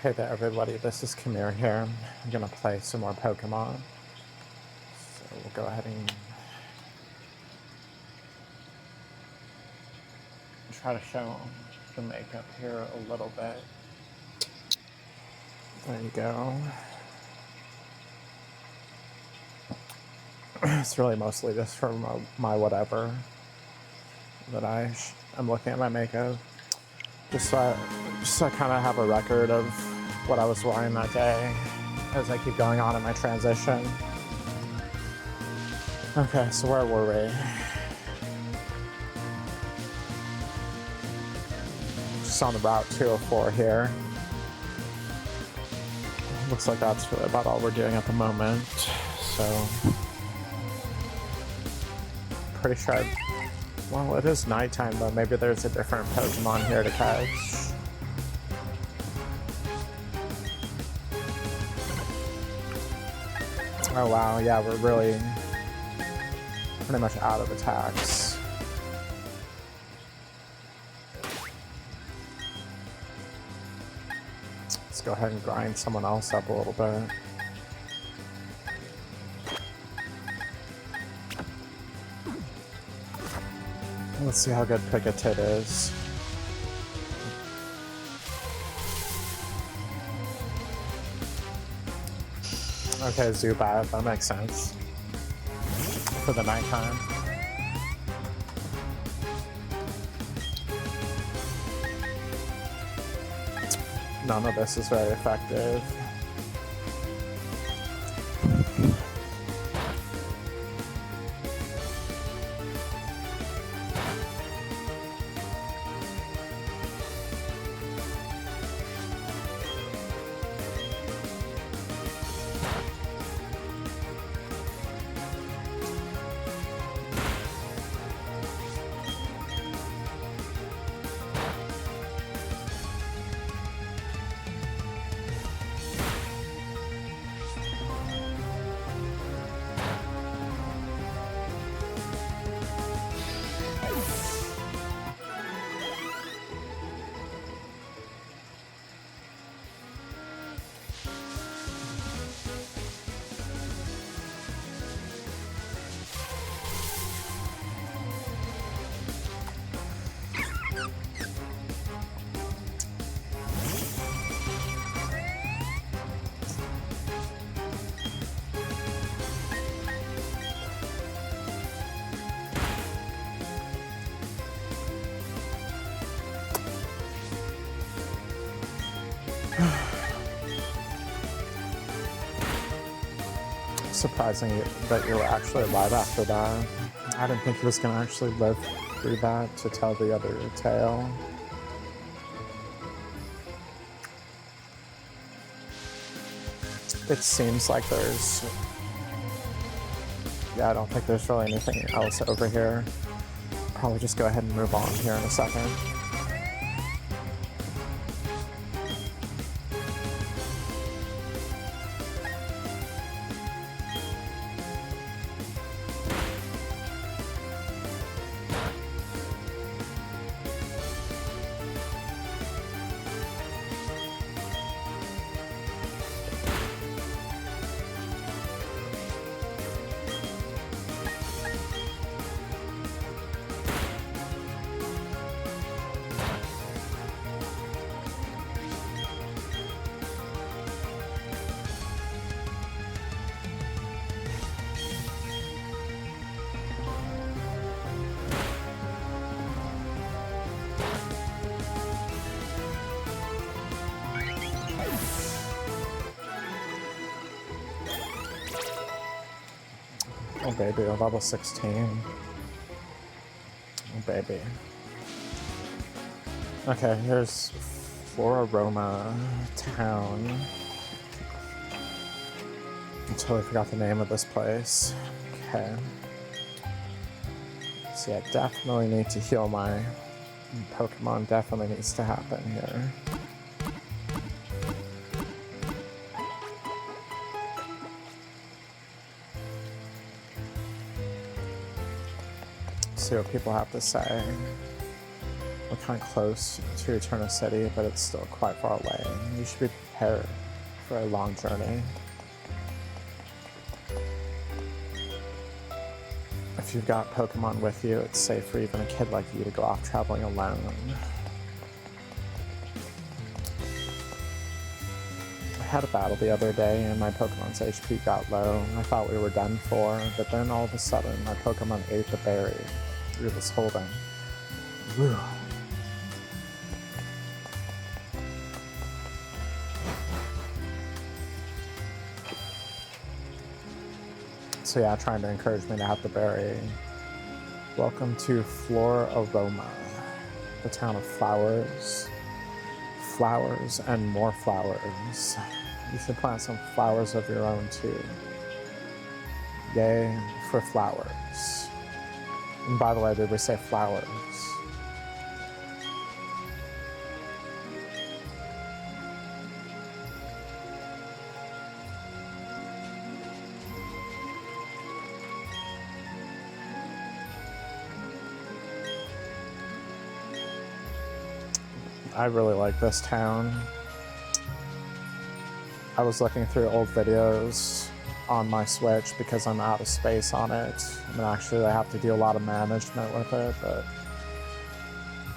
Hey there everybody, this is Chemire here. I'm gonna play some more Pokemon. So we'll go ahead and try to show the makeup here a little bit. There you go. It's really mostly just for my whatever that I'm looking at my makeup. Just so I kind of have a record of what I was wearing that day as I keep going on in my transition. Okay, so where were we? Just on the Route 204 here. Looks like that's really about all we're doing at the moment. So, pretty sure well, it is nighttime, but maybe there's a different Pokemon here to catch. Oh wow, yeah, we're really pretty much out of attacks. Let's go ahead and grind someone else up a little bit. Let's see how good Pikatit is. Okay, Zubat, that makes sense. For the nighttime. None of this is very effective. Surprising that you were actually alive after that. I didn't think he was going to actually live through that to tell the other tale. It seems like there's... Yeah, I don't think there's really anything else over here. Probably just go ahead and move on here in a second. Oh baby, a level 16. Oh baby. Okay, here's Floraroma Town. I totally forgot the name of this place. Okay. So yeah, definitely need to heal my Pokemon. Definitely needs to happen here. See what people have to say. kind of close to Eterna City, but it's still quite far away. You should be prepared for a long journey. If you've got Pokemon with you, it's safe for even a kid like you to go off traveling alone. I had a battle the other day and my Pokemon's HP got low. I thought we were done for, but then all of a sudden my Pokemon ate the berry it was holding. Whew. So yeah, trying to encourage me to have the berry. Welcome to Flora Aroma, the town of flowers. Flowers and more flowers. You should plant some flowers of your own too. Yay for flowers. And by the way, did we say flowers? I really like this town. I was looking through old videos on my Switch because I'm out of space on it. I mean, actually, I have to do a lot of management with it, but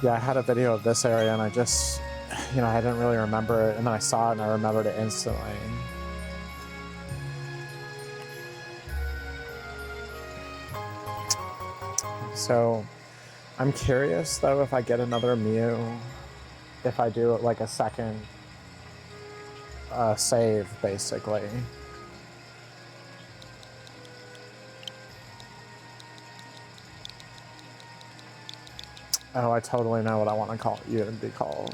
yeah, I had a video of this area and I just, I didn't really remember it, and then I saw it and I remembered it instantly. So, I'm curious though if I get another Mew, if I do like a second save, basically. Oh, I totally know what I want to call you to be called.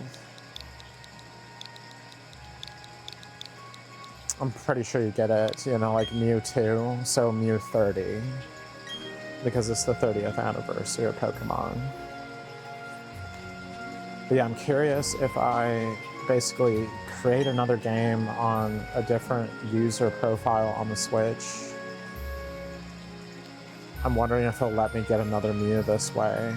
I'm pretty sure you get it, like Mewtwo, so Mew 30. Because it's the 30th anniversary of Pokemon. But yeah, I'm curious if I basically create another game on a different user profile on the Switch. I'm wondering if it'll let me get another Mew this way.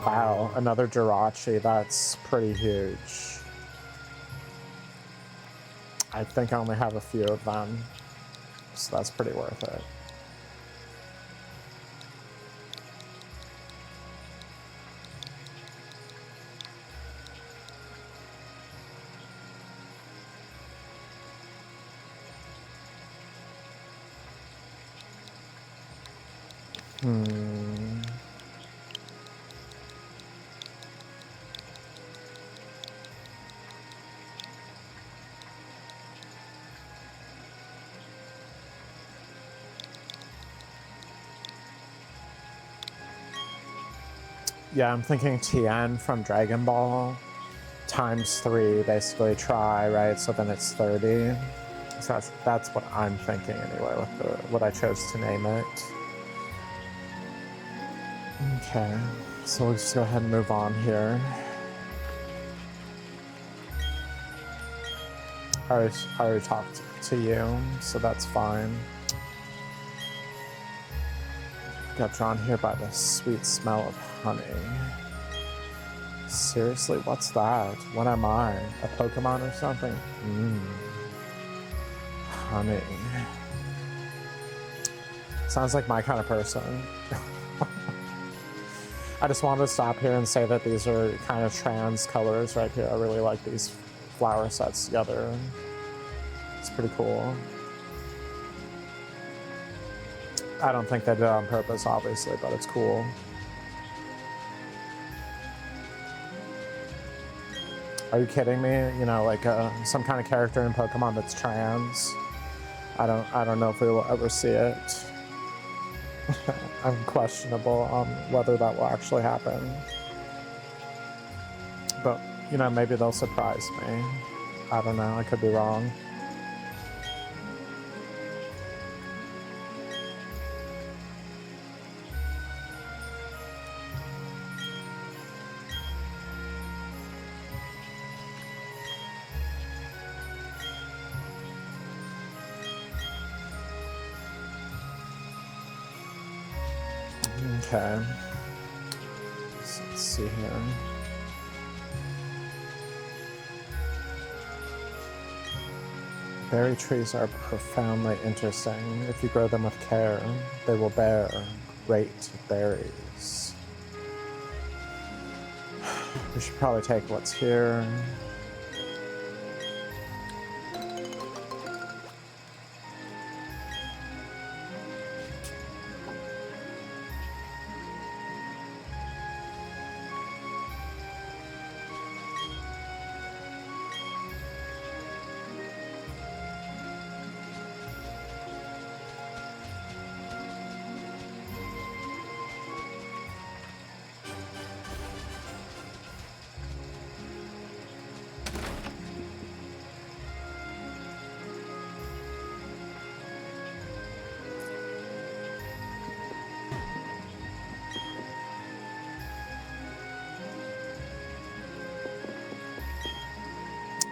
Wow, another Jirachi, that's pretty huge. I think I only have a few of them, so that's pretty worth it. Yeah, I'm thinking TN from Dragon Ball times 3, basically try, right? So then it's 30. So that's what I'm thinking anyway with what I chose to name it. Okay, so we'll just go ahead and move on here. I already talked to you, so that's fine. Got drawn here by the sweet smell of honey. Seriously, what's that? What am I? A Pokemon or something? Honey. Sounds like my kind of person. I just wanted to stop here and say that these are kind of trans colors right here. I really like these flower sets together. It's pretty cool. I don't think they did it on purpose, obviously, but it's cool. Are you kidding me? Like some kind of character in Pokemon that's trans. I don't know if we will ever see it. I'm questionable on whether that will actually happen. But, maybe they'll surprise me. I don't know, I could be wrong. Okay. So let's see here. Berry trees are profoundly interesting. If you grow them with care, they will bear great berries. We should probably take what's here.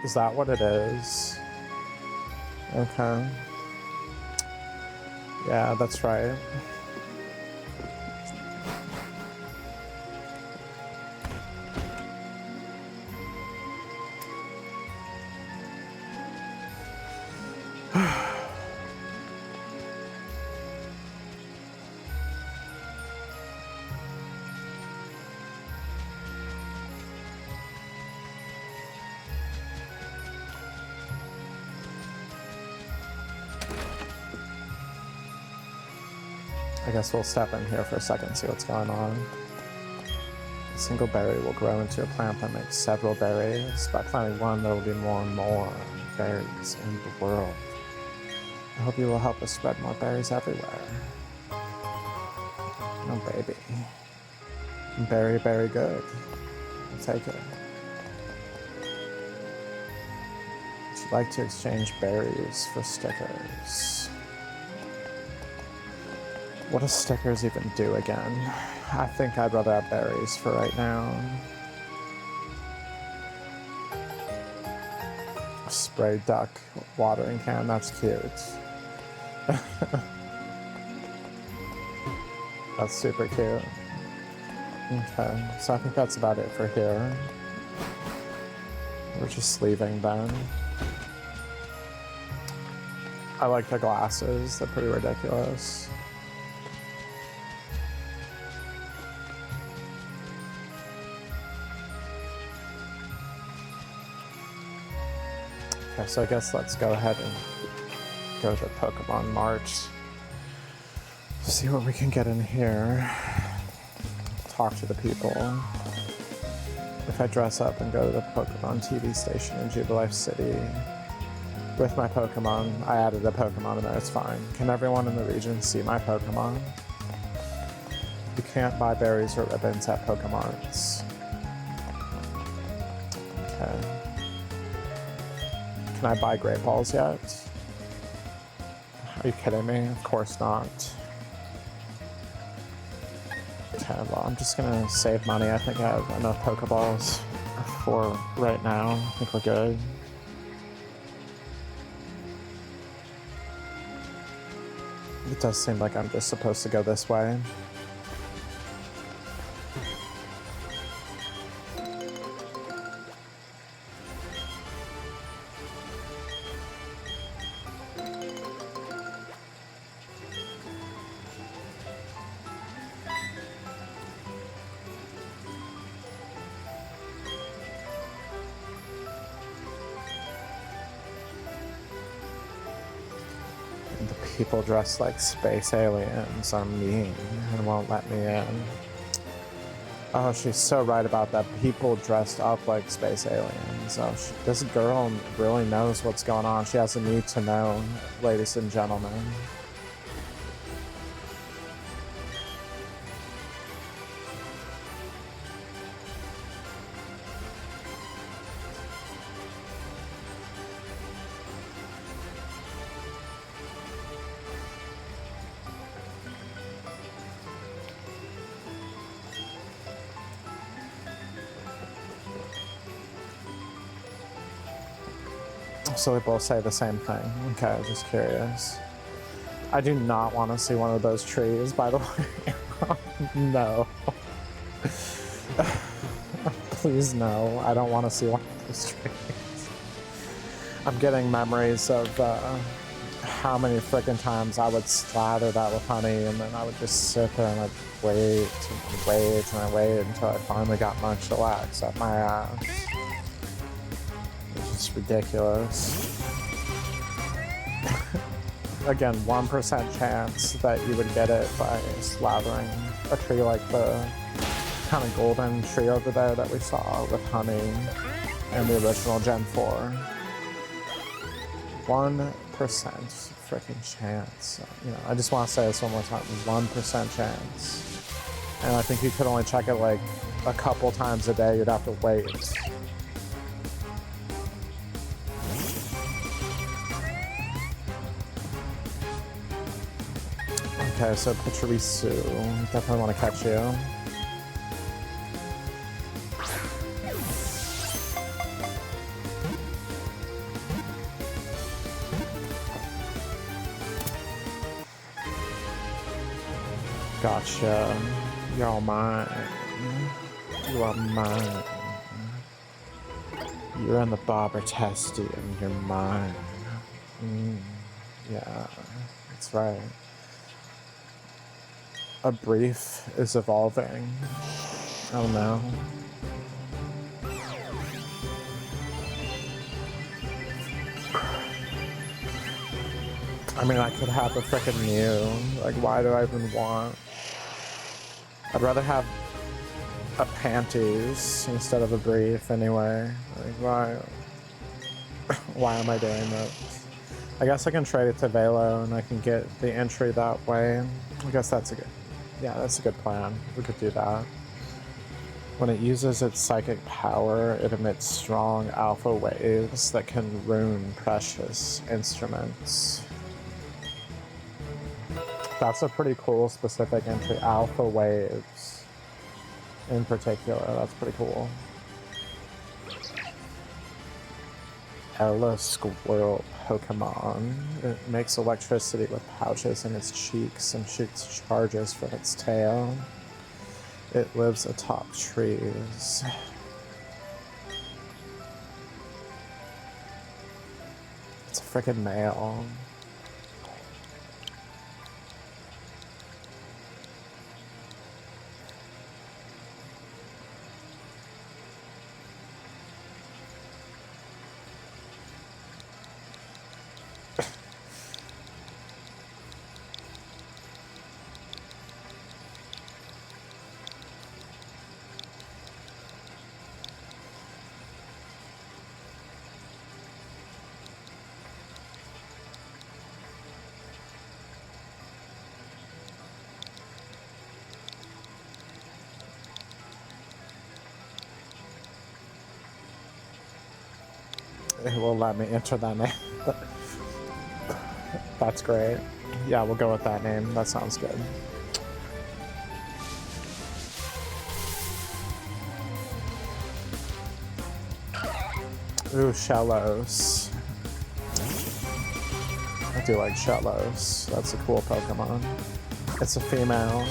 Is that what it is? Okay. Yeah, that's right. I guess we'll step in here for a second, see what's going on. A single berry will grow into a plant that makes several berries. By planting one, there will be more and more berries in the world. I hope you will help us spread more berries everywhere. Oh, baby. Berry, very good. I'll take it. Would you like to exchange berries for stickers? What do stickers even do again? I think I'd rather have berries for right now. Spray duck watering can, that's cute. That's super cute. Okay, so I think that's about it for here. We're just leaving then. I like the glasses, they're pretty ridiculous. Okay, so I guess let's go ahead and go to Pokemon Mart. See what we can get in here. Talk to the people. If I dress up and go to the Pokemon TV station in Jubilife City with my Pokemon, I added a Pokemon in there, it's fine. Can everyone in the region see my Pokemon? You can't buy berries or ribbons at Pokemarts. Okay. Can I buy Great Balls yet? Are you kidding me? Of course not. Okay, well, I'm just gonna save money. I think I have enough Pokeballs for right now. I think we're good. It does seem like I'm just supposed to go this way. People dressed like space aliens are mean and won't let me in. Oh, she's so right about that. People dressed up like space aliens. Oh, this girl really knows what's going on. She has a need to know, ladies and gentlemen. So they both say the same thing. Okay, just curious. I do not want to see one of those trees, by the way. No. Please no, I don't want to see one of those trees. I'm getting memories of how many freaking times I would slather that with honey, and then I would just sit there and I'd wait and wait and I wait until I finally got my chillax up my ass. It's just ridiculous. Again, 1% chance that you would get it by slathering a tree like the kind of golden tree over there that we saw with honey in the original Gen 4. 1% freaking chance. You know, I just want to say this one more time. 1% chance. And I think you could only check it like a couple times a day. You'd have to wait. Okay, so Patrisu, definitely want to catch you. Gotcha. You're all mine. You are mine. You're in the Bobber Testy and you're mine. Yeah, that's right. A brief is evolving. Oh no. I mean, I could have a frickin' Mew. Like, why do I even want? I'd rather have a panties instead of a brief anyway. Like, why? Why am I doing this? I guess I can trade it to Velo and I can get the entry that way. I guess that's a good. Yeah, that's a good plan. We could do that. When it uses its psychic power, it emits strong alpha waves that can ruin precious instruments. That's a pretty cool specific entry. Alpha waves in particular. That's pretty cool. Ella Squirrel Pokemon. It makes electricity with pouches in its cheeks and shoots charges from its tail. It lives atop trees. It's a freaking male. It will let me enter that name. That's great. Yeah, we'll go with that name. That sounds good. Ooh, Shellos. I do like Shellos. That's a cool Pokemon. It's a female.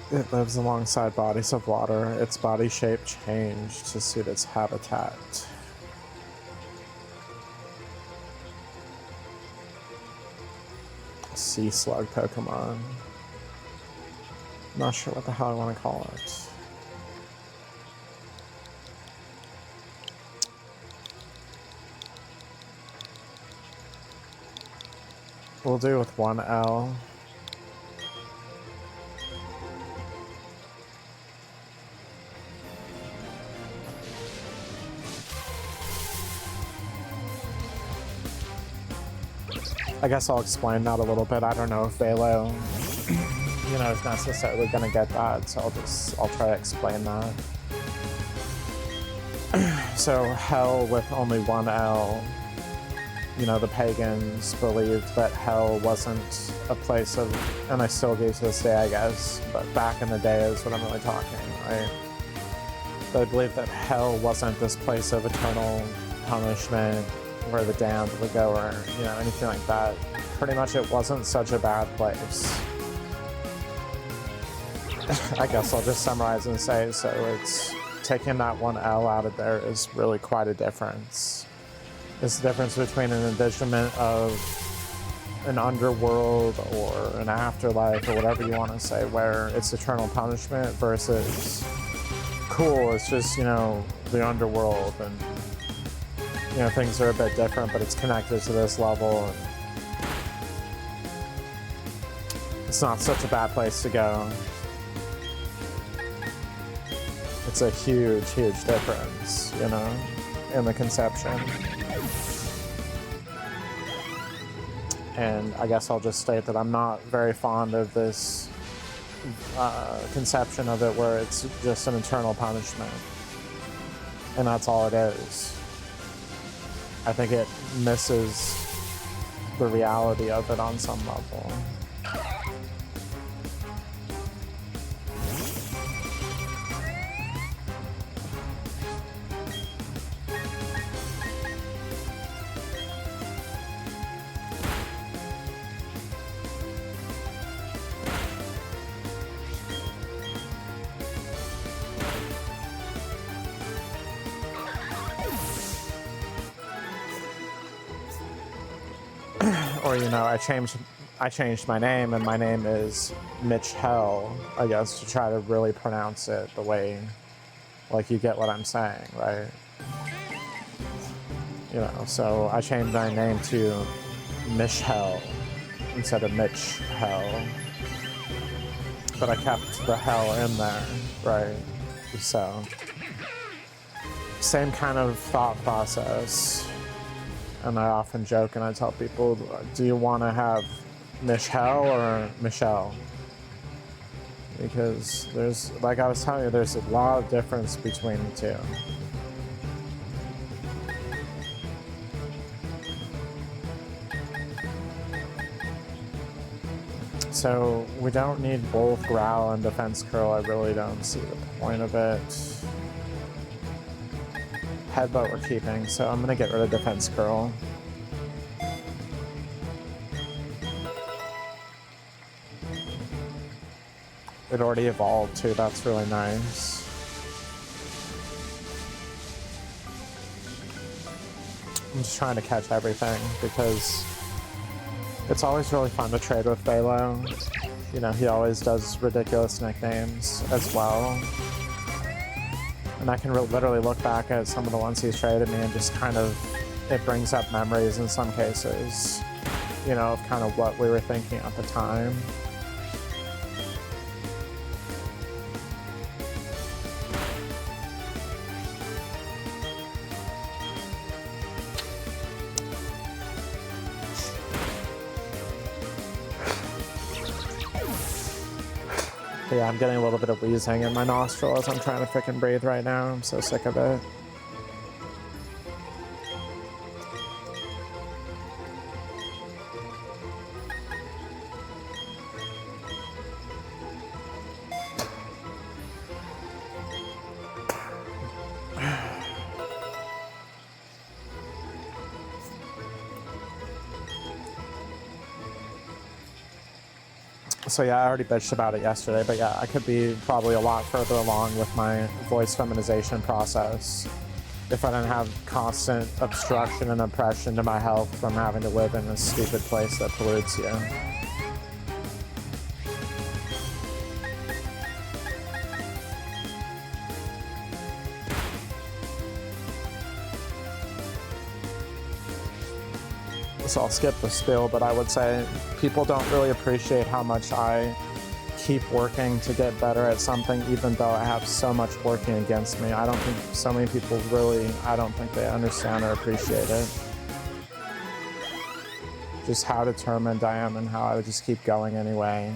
It lives alongside bodies of water. Its body shape changed to suit its habitat. Sea slug Pokemon. Not sure what the hell I want to call it. We'll do with one L. I guess I'll explain that a little bit. I don't know if Velo, you know, is necessarily going to get that, so I'll try to explain that. So Hell with only one L you know, the pagans believed that hell wasn't a place of, and I still do to this day, I guess, but back in the day is what I'm really talking, right? They believed that hell wasn't this place of eternal punishment where the damned would go, or, you know, anything like that. Pretty much it wasn't such a bad place. I guess I'll just summarize and say, so it's taking that one L out of there is really quite a difference. It's the difference between an envisionment of an underworld or an afterlife or whatever you want to say, where it's eternal punishment versus cool, it's just, you know, the underworld, and, you know, things are a bit different, but it's connected to this level, and it's not such a bad place to go. It's a huge, huge difference, you know, in the conception. And I guess I'll just state that I'm not very fond of this conception of it where it's just an eternal punishment. And that's all it is. I think it misses the reality of it on some level. Or, you know, I changed my name, and my name is Mitch Hell, I guess, to try to really pronounce it the way, like, you get what I'm saying, right? You know, so I changed my name to Mish Hell instead of Mitch Hell. But I kept the hell in there, right? So, same kind of thought process. And I often joke and I tell people, do you want to have Michelle or Michelle? Because there's, like I was telling you, there's a lot of difference between the two. So we don't need both growl and defense curl. I really don't see the point of it. Headbutt we're keeping, so I'm gonna get rid of defense curl. It already evolved too, that's really nice. I'm just trying to catch everything because it's always really fun to trade with Velo. You know, he always does ridiculous nicknames as well. And I can literally look back at some of the ones he's traded me and just kind of, it brings up memories in some cases, you know, of kind of what we were thinking at the time. But yeah, I'm getting a little bit of wheezing in my nostril as I'm trying to frickin' breathe right now. I'm so sick of it. So yeah, I already bitched about it yesterday, but yeah, I could be probably a lot further along with my voice feminization process if I didn't have constant obstruction and oppression to my health from having to live in a stupid place that pollutes you. So I'll skip the spiel, but I would say people don't really appreciate how much I keep working to get better at something, even though I have so much working against me. I don't think so many people really, I don't think they understand or appreciate it. Just how determined I am and how I would just keep going anyway.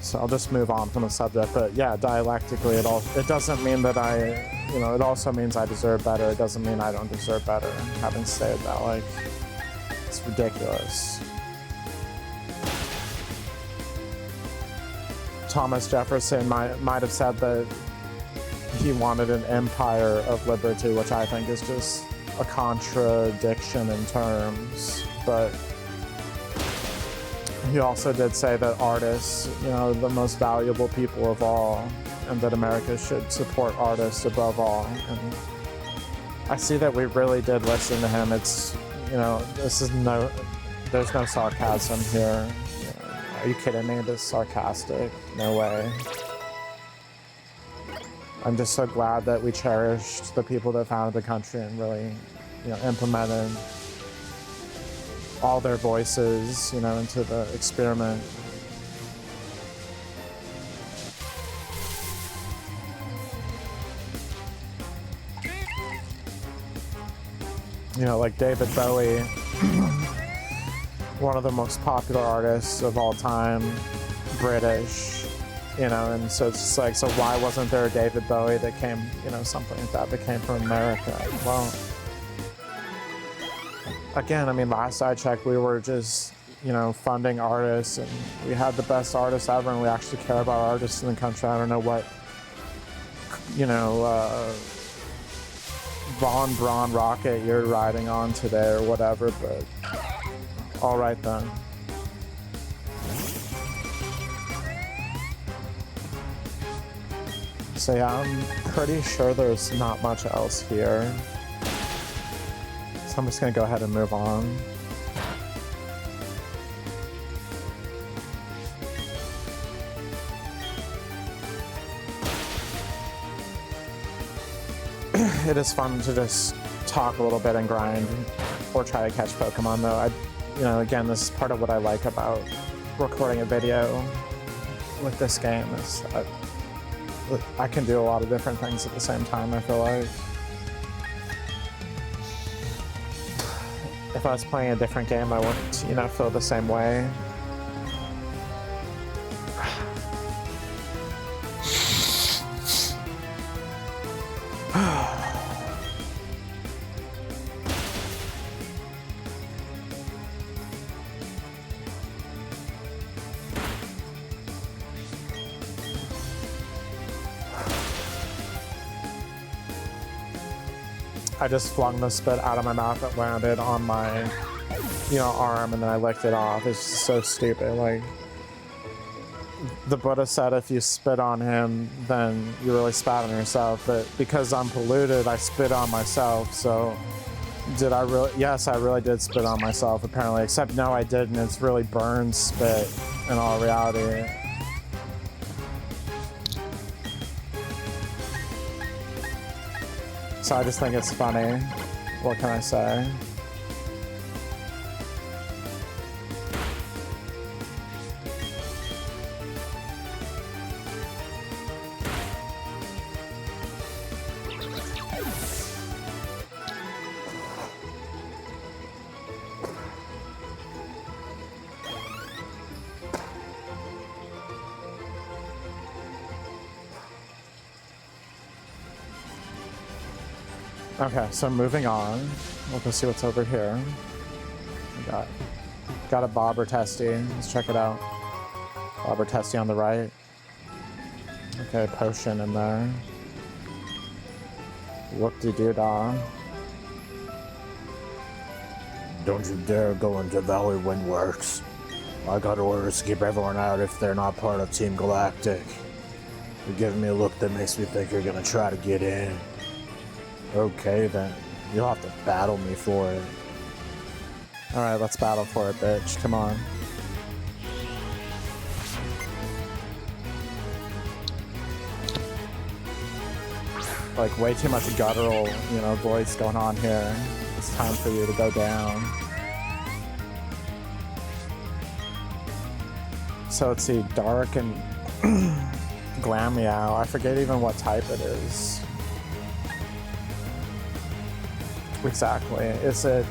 So So I'll just move on from the subject. But yeah, dialectically, it doesn't mean that it also means I deserve better. It doesn't mean I don't deserve better. Having said that, like, it's ridiculous. Thomas Jefferson might have said that he wanted an empire of liberty, which I think is just a contradiction in terms. But he also did say that artists, are the most valuable people of all, and that America should support artists above all. And I see that we really did listen to him. It's, there's no sarcasm here. Are you kidding me? This is sarcastic? No way. I'm just so glad that we cherished the people that founded the country and really, implemented all their voices, into the experiment. Like David Bowie, one of the most popular artists of all time, British, and so it's just like, so why wasn't there a David Bowie that came, something like that came from America? Well, again, last I checked, we were just, funding artists, and we had the best artists ever, and we actually care about artists in the country. I don't know what, Von Braun rocket you're riding on today or whatever, but all right then. So yeah, I'm pretty sure there's not much else here. So I'm just gonna go ahead and move on. It is fun to just talk a little bit and grind or try to catch Pokemon though. Again, this is part of what I like about recording a video with this game is I can do a lot of different things at the same time, I feel like. If I was playing a different game, I wouldn't, feel the same way. I just flung the spit out of my mouth. It landed on my, arm, and then I licked it off. It's just so stupid. Like, the Buddha said if you spit on him, then you really spat on yourself. But because I'm polluted, I spit on myself. So, did I really? Yes, I really did spit on myself, apparently. Except, no, I didn't. It's really burned spit in all reality. So I just think it's funny. What can I say? Okay, so moving on. We'll go see what's over here. We got a Bobber Testy. Let's check it out. Bobber Testy on the right. Okay, potion in there. Whoop-de-doo-dah. Don't you dare go into Valley Windworks. I got orders to keep everyone out if they're not part of Team Galactic. You're giving me a look that makes me think you're gonna try to get in. Okay then, you'll have to battle me for it. Alright, let's battle for it, bitch. Come on. Like, way too much guttural, voice going on here. It's time for you to go down. So let's see, dark and Glameow. I forget even what type it is. Exactly. Is it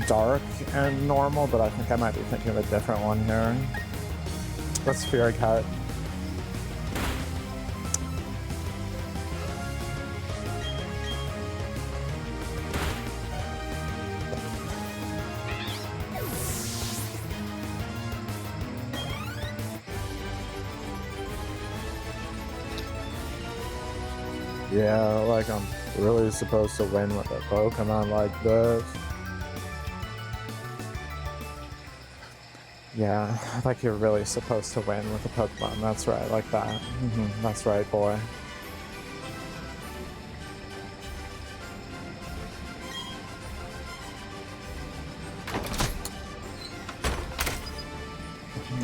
dark and normal? But I think I might be thinking of a different one here. Let's Fury Cut. Yeah, like I'm really supposed to win with a Pokemon like this. Yeah, like you're really supposed to win with a Pokemon. That's right, like that. That's right, boy.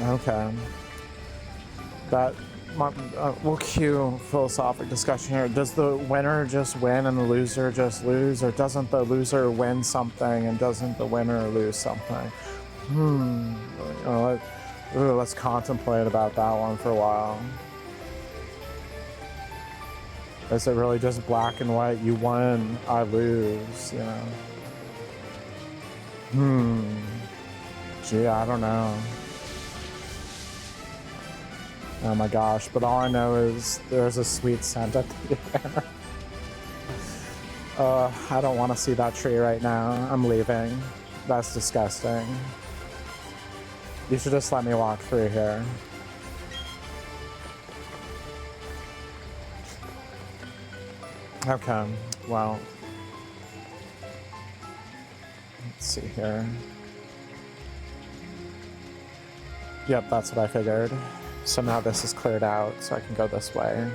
Okay. We'll cue philosophic discussion here. Does the winner just win and the loser just lose, or doesn't the loser win something and doesn't the winner lose something? Let's contemplate about that one for a while. Is it really just black and white? You win, I lose, you know? Gee, I don't know. Oh my gosh, but all I know is there's a sweet scent at the end. I don't want to see that tree right now. I'm leaving. That's disgusting. You should just let me walk through here. Okay, well. Let's see here. Yep, that's what I figured. So now this is cleared out, so I can go this way.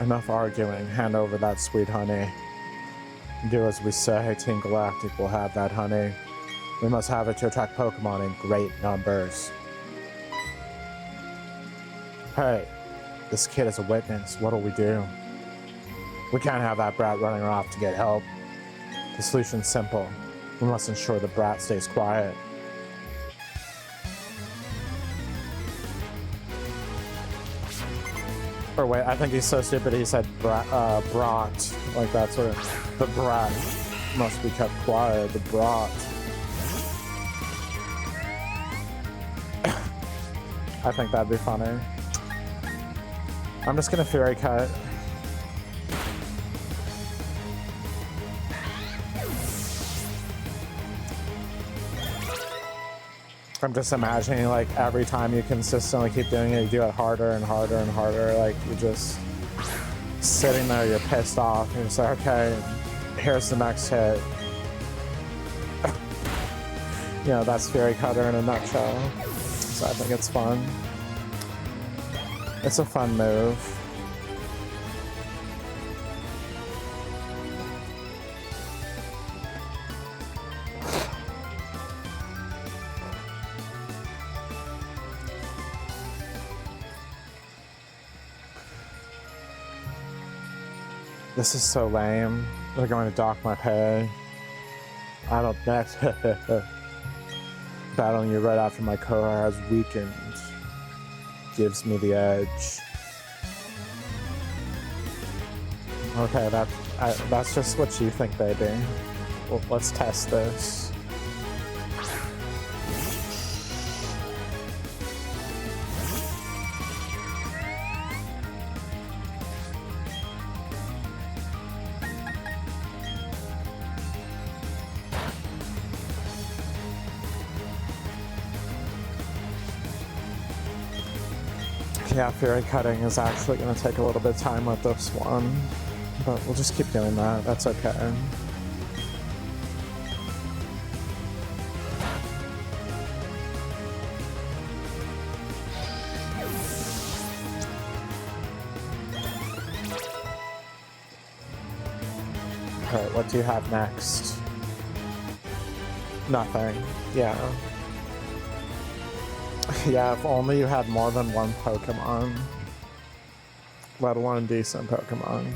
Enough arguing. Hand over that sweet honey. Do as we say. Team Galactic will have that honey. We must have it to attract Pokemon in great numbers. Hey, this kid is a witness. What'll we do? We can't have that brat running off to get help. The solution's simple. We must ensure the brat stays quiet. Or wait, I think he's so stupid he said brat. Like that's what the brat must be kept quiet. The brat. I think that'd be funny. I'm just gonna Fury Cut. I'm just imagining, like, every time you consistently keep doing it, you do it harder and harder and harder. Like, you're just sitting there, you're pissed off, and you're just like, okay, here's the next hit. You know, that's Fury Cutter in a nutshell. So I think it's fun. It's a fun move. This is so lame. They're going to dock my pay. I don't next. Battling you right after my core has weakened. Gives me the edge. Okay, that's just what you think, baby. Well, let's test this. Yeah, Fury Cutting is actually going to take a little bit of time with this one, but we'll just keep doing that. That's okay. Alright, what do you have next? Nothing. Yeah. Yeah, if only you had more than one Pokemon. Let alone decent Pokemon.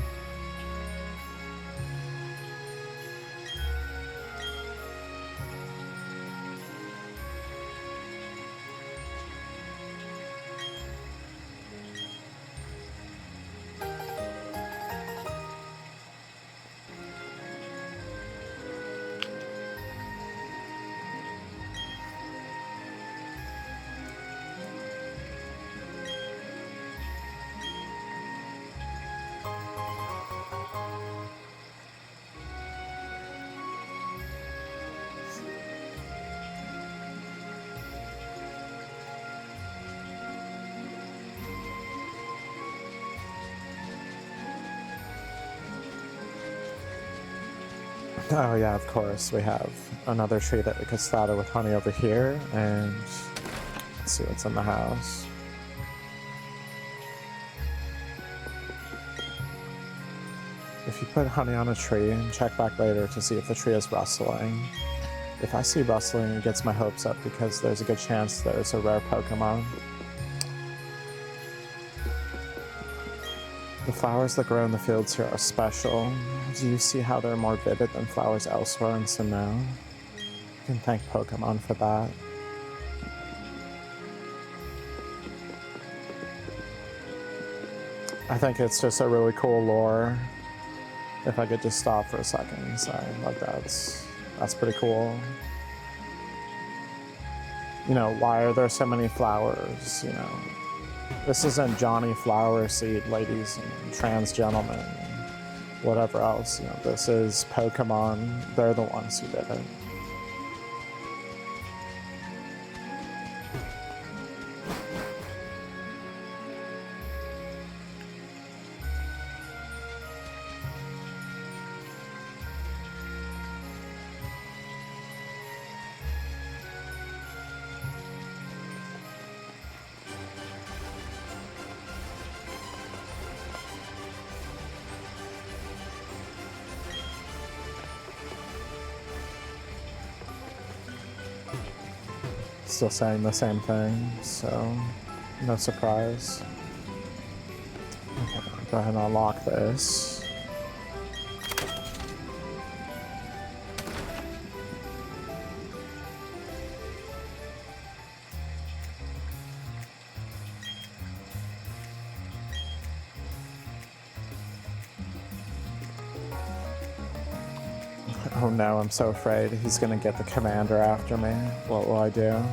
Oh yeah, of course. We have another tree that we could slaughter with honey over here, and let's see what's in the house. If you put honey on a tree and check back later to see if the tree is rustling, if I see rustling, it gets my hopes up because there's a good chance there's a rare Pokemon. The flowers that grow in the fields here are special. Do you see how they're more vivid than flowers elsewhere in Sinnoh? You can thank Pokemon for that. I think it's just a really cool lore. If I could just stop for a second and say, like, that's pretty cool. You know, why are there so many flowers, you know? This isn't Johnny Flower Seed, ladies and trans gentlemen, and whatever else. You know, this is Pokemon. They're the ones who did it. Still saying the same thing, so no surprise. Okay, go ahead and unlock this. Oh no, I'm so afraid he's gonna get the commander after me. What will I do?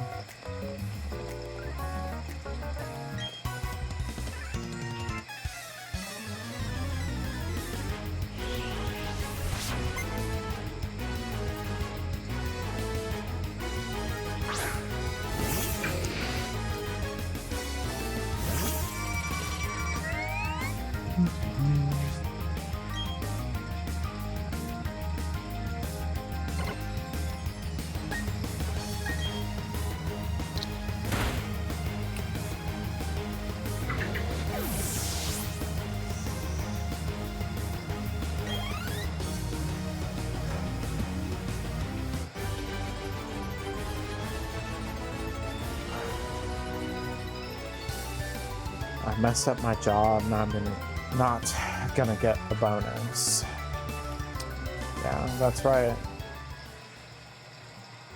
I messed up my job, now I'm not gonna get a bonus. Yeah, that's right.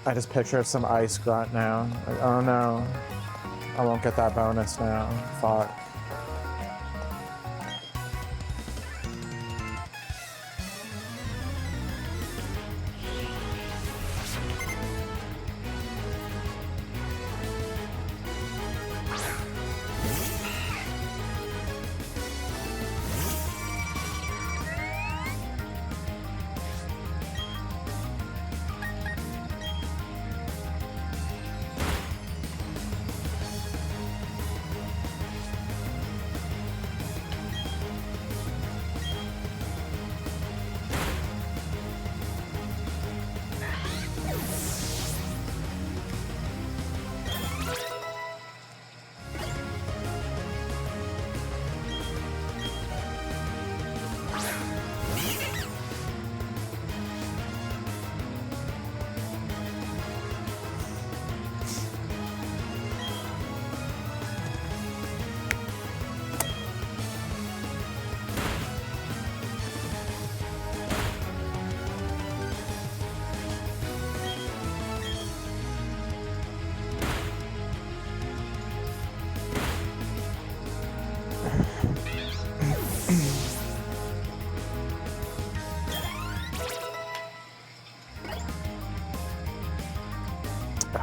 I just pictured some ice grunt now. Like, oh no, I won't get that bonus now. Fuck.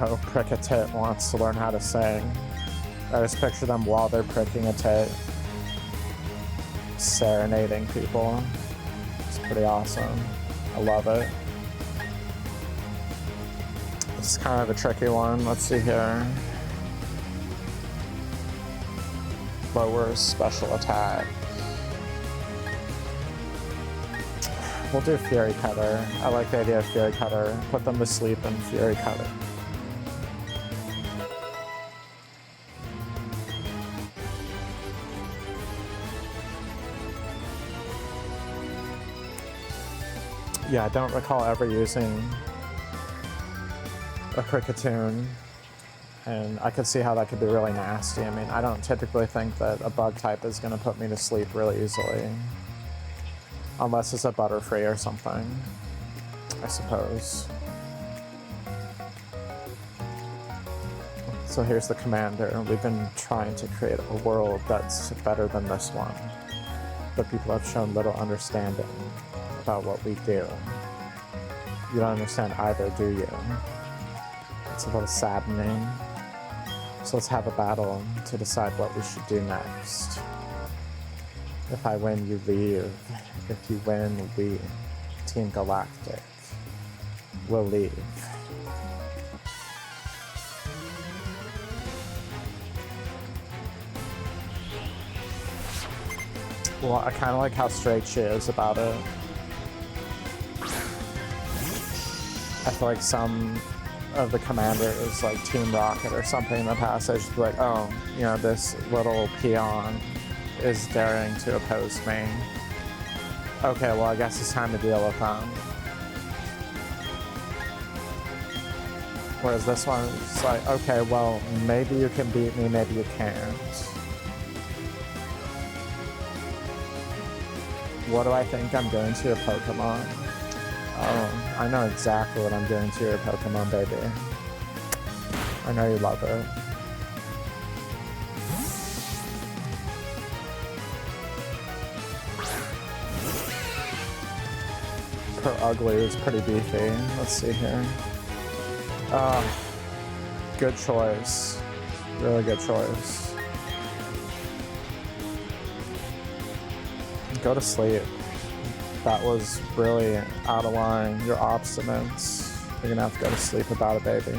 Oh, prick a tit wants to learn how to sing. I just picture them while they're pricking a tit, serenading people. It's pretty awesome. I love it. It's kind of a tricky one. Let's see here. Lowers special attack. We'll do Fury Cutter. I like the idea of Fury Cutter. Put them to sleep in Fury Cutter. Yeah, I don't recall ever using a Cricketune, and I could see how that could be really nasty. I mean, I don't typically think that a bug type is going to put me to sleep really easily. Unless it's a Butterfree or something, I suppose. So here's the commander. We've been trying to create a world that's better than this one, but people have shown little understanding about what we do. You don't understand either, do you? It's a little saddening. So let's have a battle to decide what we should do next. If I win, you leave. If you win, we, Team Galactic, will leave. Well, I kind of like how straight she is about it. I feel like some of the commanders, like Team Rocket or something in the past, I just be like, oh, you know, this little peon is daring to oppose me. Okay, well, I guess it's time to deal with them. Whereas this one is like, okay, well, maybe you can beat me, maybe you can't. What do I think I'm doing to your Pokemon? Oh, I know exactly what I'm doing to your Pokemon, baby. I know you love it. Her ugly is pretty beefy. Let's see here. Good choice. Really good choice. Go to sleep. That was really out of line. You're obstinate. You're gonna have to go to sleep about it, baby.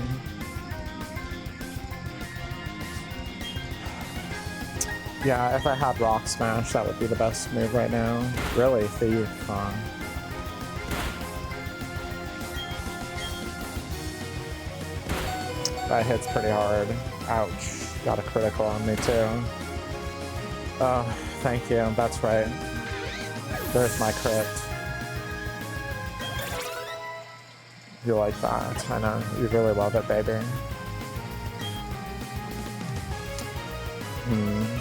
Yeah, if I had Rock Smash, that would be the best move right now. Really, Thief, huh? That hits pretty hard. Ouch. Got a critical on me, too. Oh, thank you. That's right. There's my crit. You like that? I know. You really love it, baby.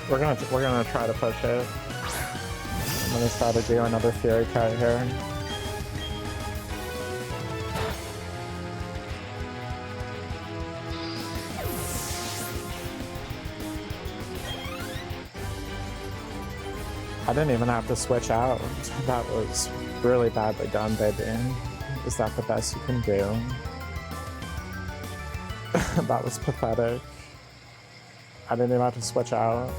We're gonna try to push it. I'm gonna try to do another Fury Cut here. I didn't even have to switch out. That was really badly done, baby. Is that the best you can do? That was pathetic. I didn't even have to switch out.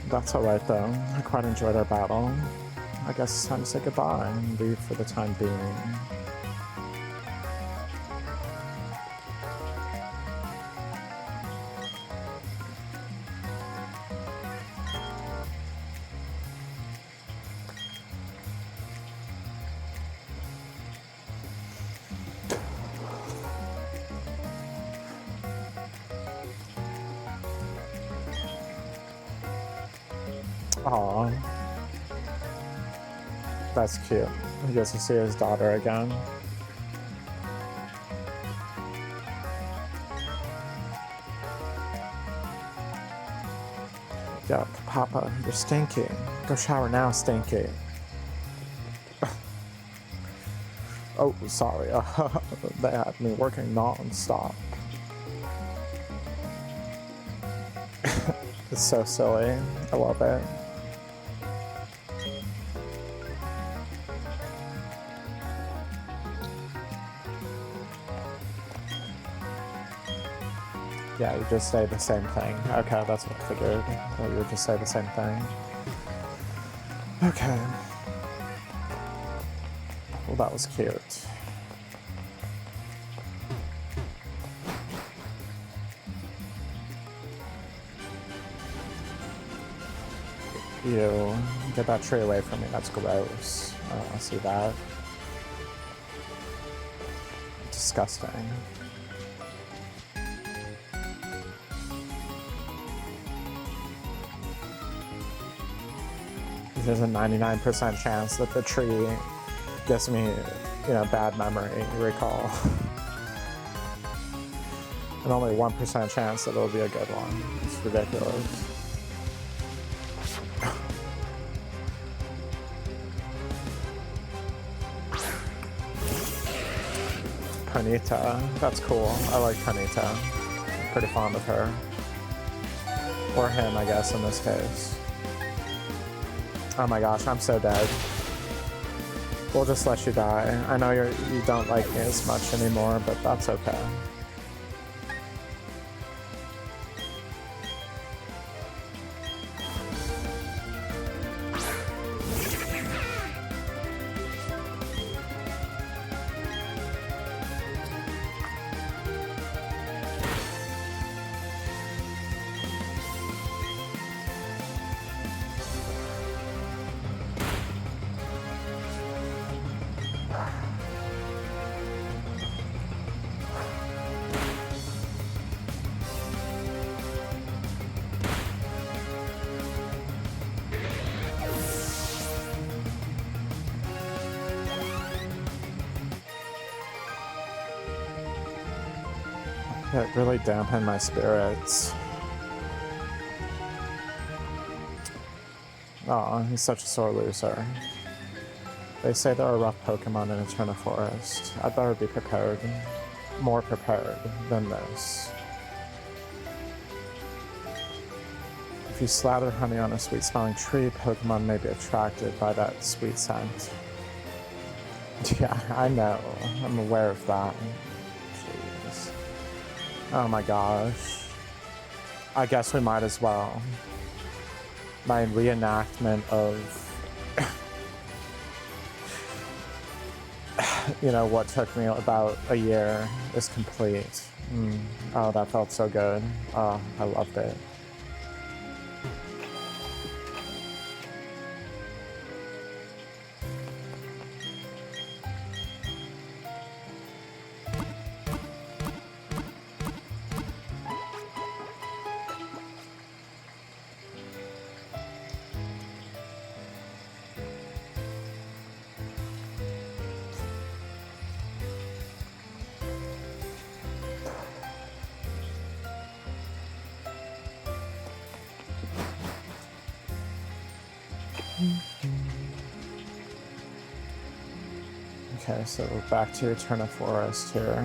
That's alright though. I quite enjoyed our battle. I guess it's time to say goodbye and leave for the time being. Aww. That's cute. He gets to see his daughter again. Yeah, Papa, you're stinky. Go shower now, stinky. Oh, sorry. They had me working non-stop. It's so silly. I love it. Yeah, you just say the same thing. Okay, that's what I figured. That you would just say the same thing. Okay. Well, that was cute. Ew. Get that tree away from me. That's gross. I don't want to see that. Disgusting. There's a 99% chance that the tree gives me, bad memory recall. And only 1% chance that it'll be a good one. It's ridiculous. Ponyta, that's cool. I like Ponyta. I'm pretty fond of her. Or him, I guess, in this case. Oh my gosh, I'm so dead. We'll just let you die. I know you don't like me as much anymore, but that's okay. It really dampened my spirits. Aw, he's such a sore loser. They say there are rough Pokemon in Eterna Forest. I'd better be prepared. More prepared than this. If you slather honey on a sweet-smelling tree, Pokemon may be attracted by that sweet scent. Yeah, I know. I'm aware of that. Jeez. Oh my gosh. I guess we might as well. My reenactment of, what took me about a year is complete. Oh, that felt so good. Oh, I loved it. Okay, so we're back to Eterna Forest here.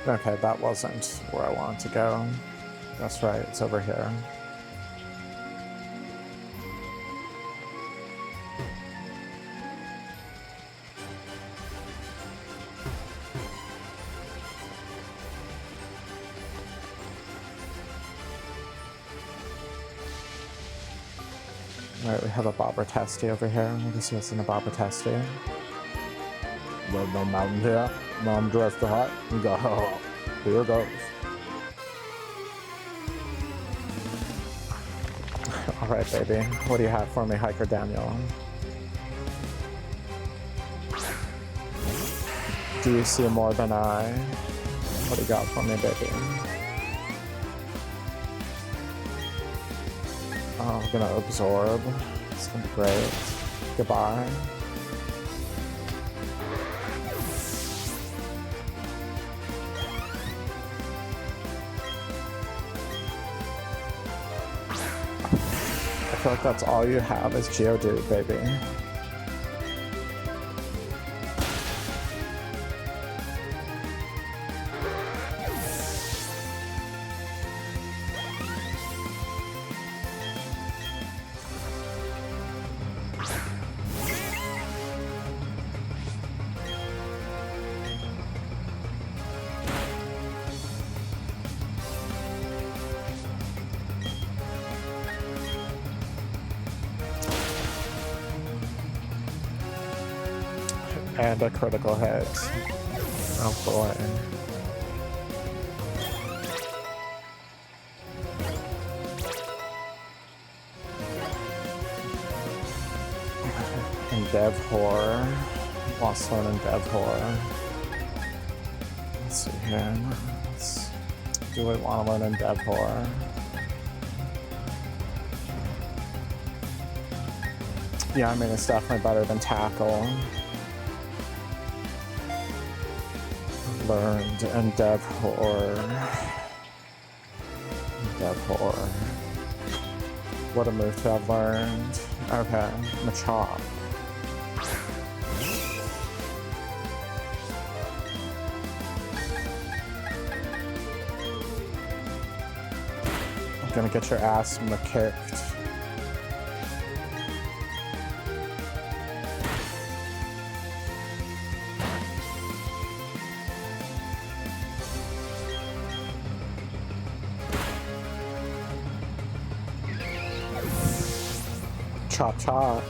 Okay, that wasn't where I wanted to go. That's right, it's over here. Alright, we have a Bobber Testy over here. Let me see what's in the Bobber Testy. There's no mountain here. No, I'm dressed to hot. Here it goes. Alright, baby. What do you have for me, Hiker Daniel? Do you see more than I? What do you got for me, baby? Oh, I'm gonna absorb. It's gonna be great. Goodbye. I feel like that's all you have is Geodude, baby. And a critical hit. Oh boy. In Dev Horror. Lost one in Dev Horror. Let's see here. Do we want to learn in Dev Horror? Yeah, I mean, it's definitely better than Tackle. Learned in Dev Horror. Dev Horror. What a move to have learned. Okay, Machop. I'm gonna get your ass kicked. Chop chop.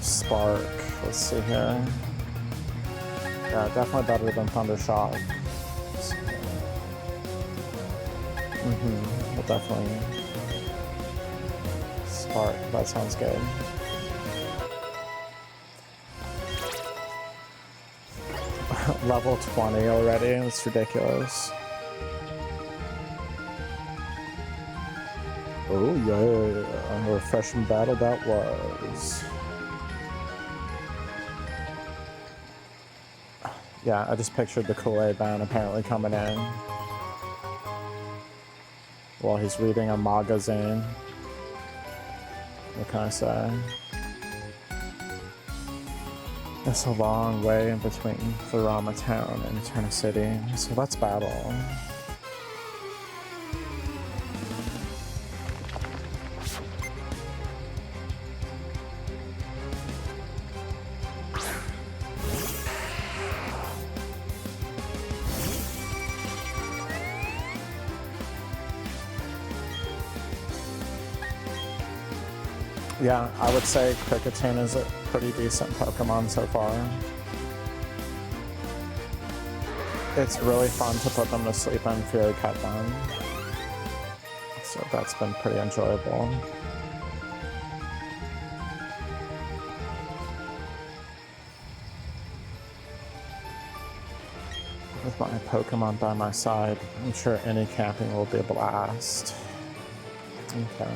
Spark. Let's see here. Yeah, definitely better than Thunder Shock. We'll definitely Spark. That sounds good. Level 20 already. It's ridiculous. Oh yeah, a refreshing battle that was. Yeah, I just pictured the Kool-Aid man apparently coming in while he's reading a magazine. What can I say? It's a long way in between Thorama Town and Eterna City, so let's battle. Yeah, I would say Kricketune is a pretty decent Pokemon so far. It's really fun to put them to sleep and Fury Cut them. So that's been pretty enjoyable. With my Pokemon by my side, I'm sure any camping will be a blast. Okay.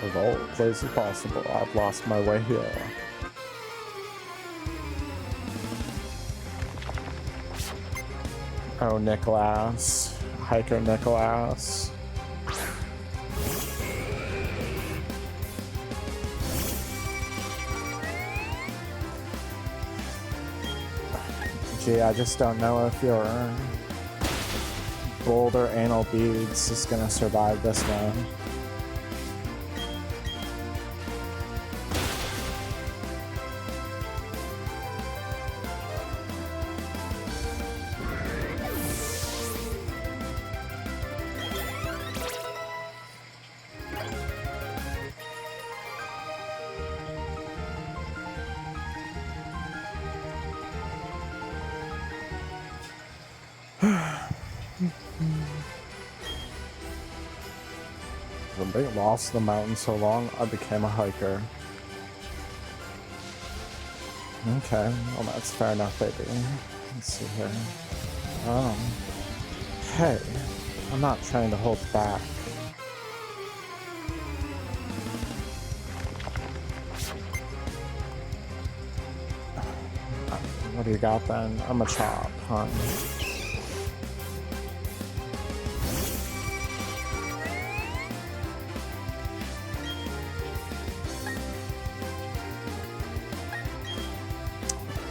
Of all places possible, I've lost my way here. Oh, Nicholas. Hiker Nicholas. Gee, I just don't know if your Boulder Anal Beads is gonna survive this one. When they lost the mountain so long, I became a hiker. Okay, well that's fair enough, baby. Let's see here. Hey, I'm not trying to hold back. What do you got then? I'm a chop, huh?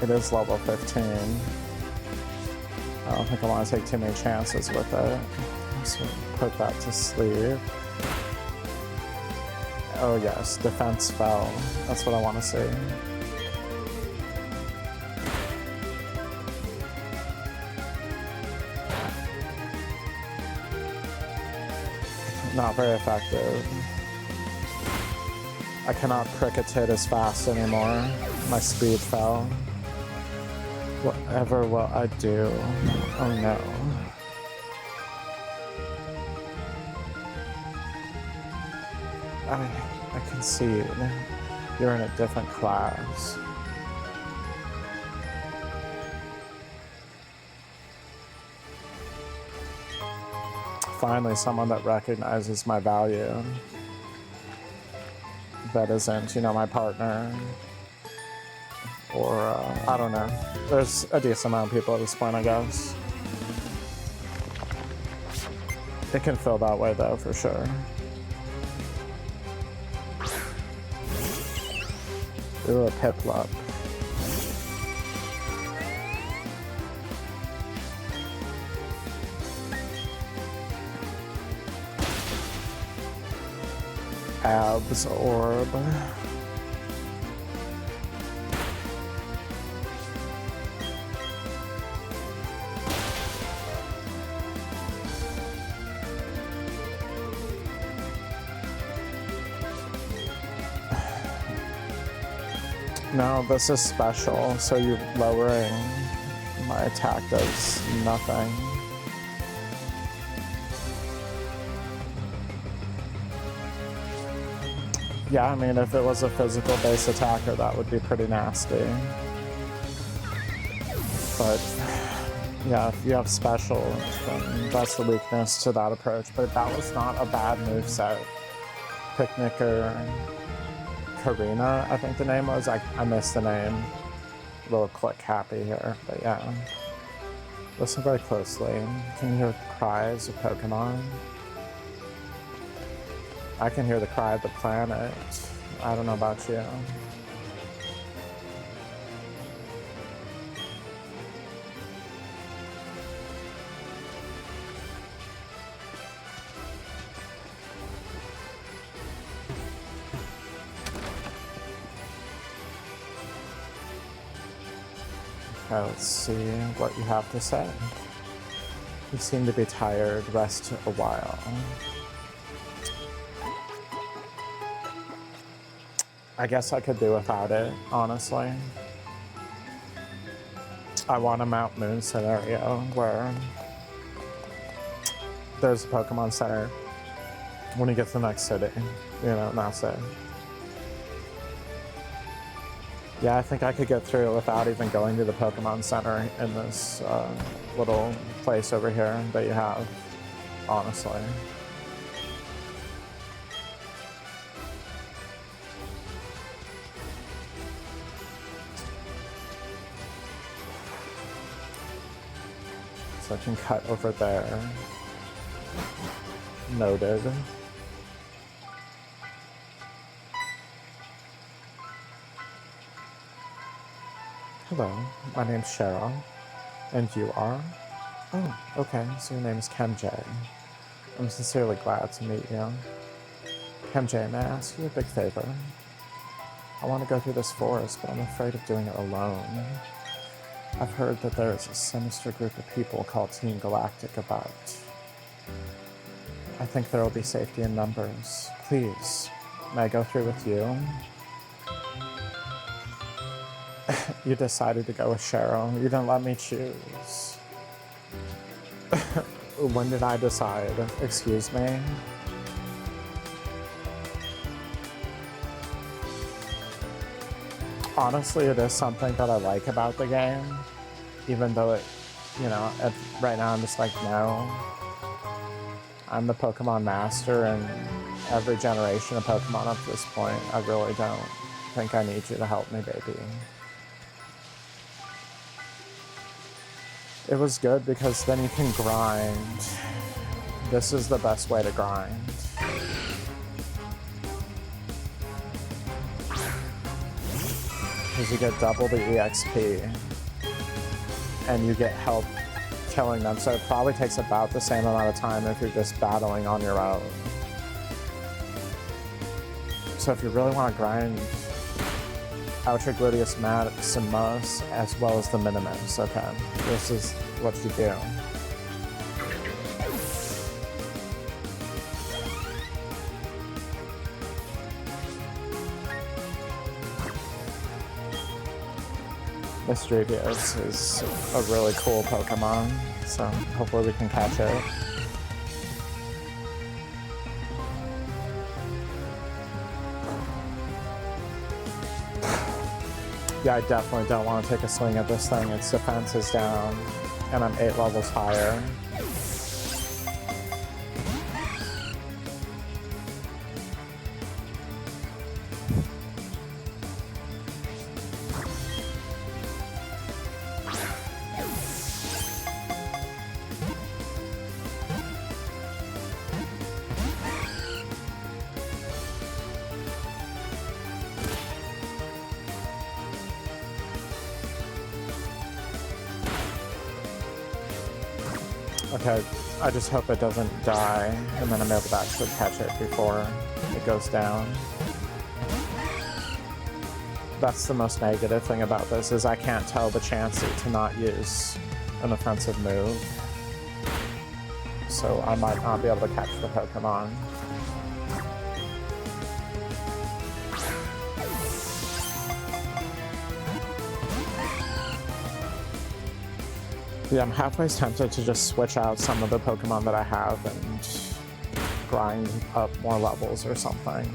It is level 15. I don't think I want to take too many chances with it. So put that to sleep. Oh yes, defense fell. That's what I want to see. Not very effective. I cannot cricket hit as fast anymore. My speed fell. Whatever will I do? Oh no. I concede. You're in a different class. Finally, someone that recognizes my value. That isn't, you know, my partner. Or, I don't know. There's a decent amount of people at this point, I guess. It can feel that way, though, for sure. Ooh, a Piplup. Abs Orb. No, this is special, so you're lowering my attack does nothing. Yeah, I mean, if it was a physical base attacker, that would be pretty nasty. But, yeah, if you have special, then that's the weakness to that approach. But that was not a bad moveset. Picnic or Karina, I think the name was. I missed the name. A little click happy here, but yeah. Listen very closely. Can you hear cries of Pokemon? I can hear the cry of the planet. I don't know about you. Okay, let's see what you have to say. You seem to be tired. Rest a while. I guess I could do without it, honestly. I want a Mount Moon scenario where there's a Pokemon Center when you get to the next city, you know, and that's it. Yeah, I think I could get through it without even going to the Pokemon Center in this little place over here that you have, honestly. So I can cut over there. Noted. Hello, my name's Cheryl. And you are? Oh, okay, so your name is Chemire. I'm sincerely glad to meet you. Chemire, may I ask you a big favor? I want to go through this forest, but I'm afraid of doing it alone. I've heard that there is a sinister group of people called Team Galactic about. I think there will be safety in numbers. Please, may I go through with you? You decided to go with Cheryl. You didn't let me choose. When did I decide? Excuse me? Honestly, it is something that I like about the game, even though it, you know, right now I'm just like, no. I'm the Pokemon master, and every generation of Pokemon up to this point, I really don't think I need you to help me, baby. It was good because then you can grind. This is the best way to grind. Because you get double the EXP and you get help killing them, so it probably takes about the same amount of time if you're just battling on your own. So if you really want to grind Outer Gluteus Maximus as well as the Minimus, okay, this is what you do. Mischievous is a really cool Pokemon, so hopefully we can catch it. Yeah, I definitely don't want to take a swing at this thing. Its defense is down, and I'm 8 levels higher. Okay, I just hope it doesn't die, and then I'm able to actually catch it before it goes down. That's the most negative thing about this, is I can't tell the Chansey to not use an offensive move. So I might not be able to catch the Pokemon. Yeah, I'm halfway tempted to just switch out some of the Pokemon that I have and grind up more levels or something,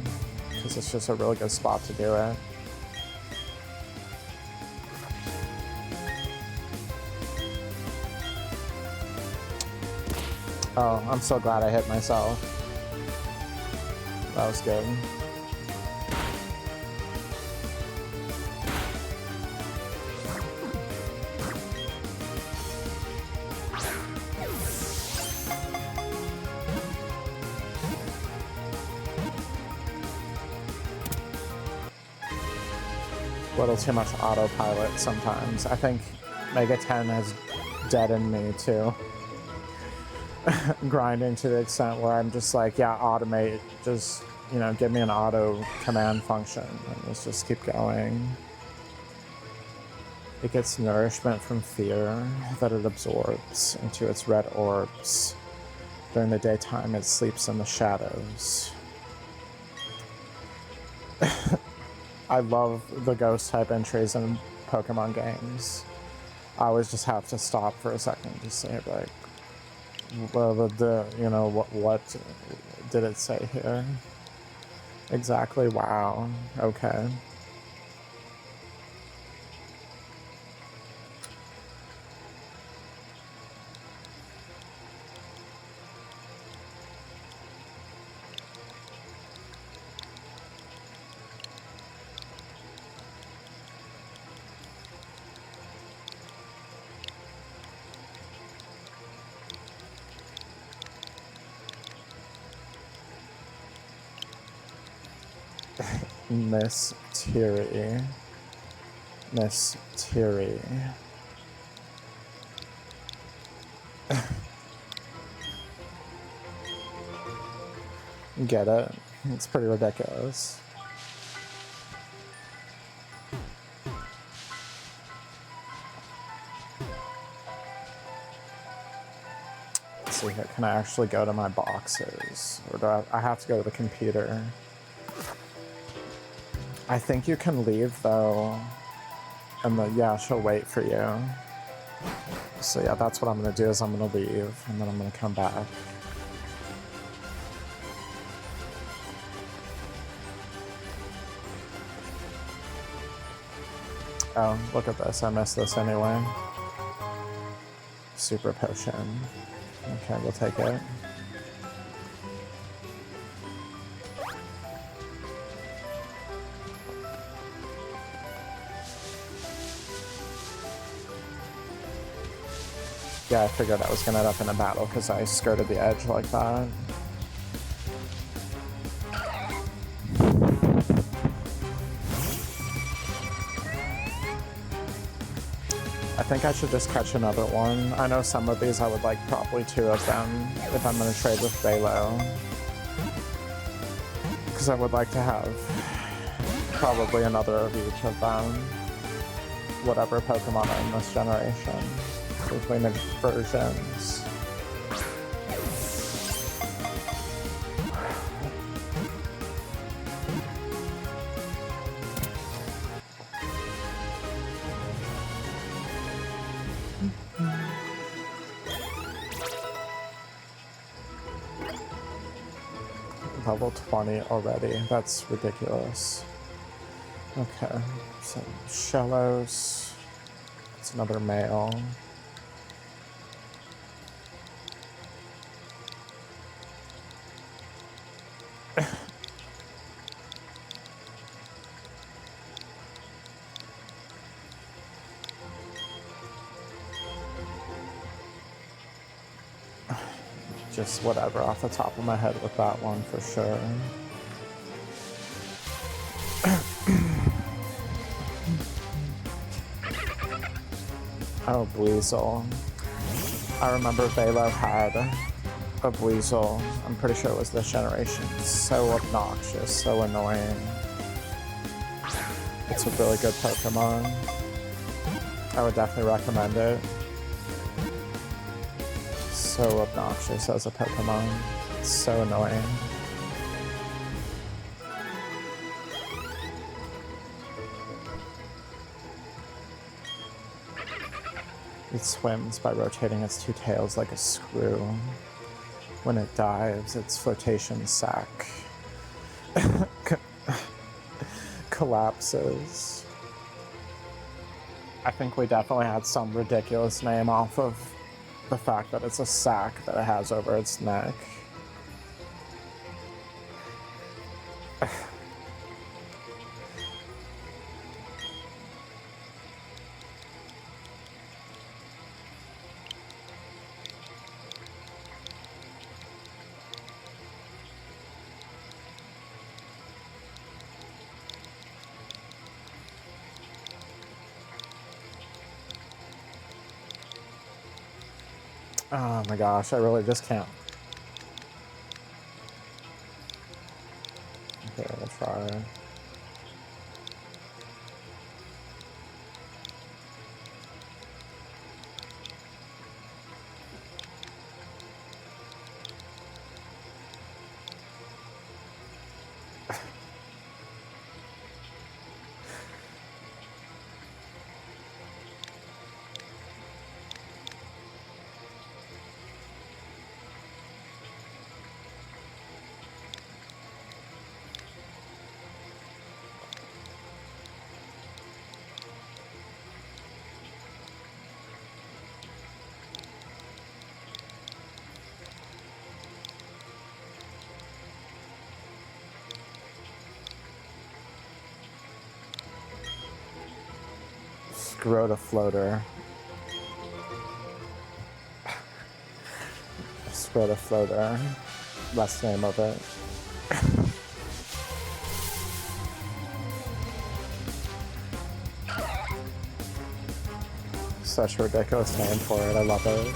because it's just a really good spot to do it. Oh, I'm so glad I hit myself. That was good. A little too much autopilot sometimes. I think Mega 10 has deadened me too. Grinding to the extent where I'm just like, yeah, automate, just, you know, give me an auto command function and let's just keep going. It gets nourishment from fear that it absorbs into its red orbs. During the daytime, it sleeps in the shadows. I love the ghost type entries in Pokemon games. I always just have to stop for a second to say, like, well, you know, what did it say here? Exactly, wow, okay. Miss Thierry. Miss Thierry. Get it? It's pretty ridiculous. Let's see here. Can I actually go to my boxes? Or do I have to go to the computer? I think you can leave though, and yeah, she'll wait for you. So yeah, that's what I'm gonna do, is I'm gonna leave, and then I'm gonna come back. Oh, look at this, I missed this anyway. Super potion. Okay, we'll take it. Yeah, I figured I was gonna end up in a battle because I skirted the edge like that. I think I should just catch another one. I know some of these I would like probably 2 of them if I'm gonna trade with Balo. Because I would like to have probably another of each of them. Whatever Pokemon are in this generation. Between the versions. level 20 already. That's ridiculous. Okay, so Shellos. It's another male. Just whatever off the top of my head with that one for sure. Oh, Weasel. I remember Velo had a Weasel. I'm pretty sure it was this generation. So obnoxious, so annoying. It's a really good Pokemon. I would definitely recommend it. So obnoxious as a Pokemon. It's so annoying. It swims by rotating its two tails like a screw. When it dives, its flotation sac collapses. I think we definitely had some ridiculous name off of the fact that it's a sack that it has over its neck. Oh my gosh, I really just can't. Okay, we'll try. Scrota floater. Scrota floater. Last name of it. Such a ridiculous name for it. I love it.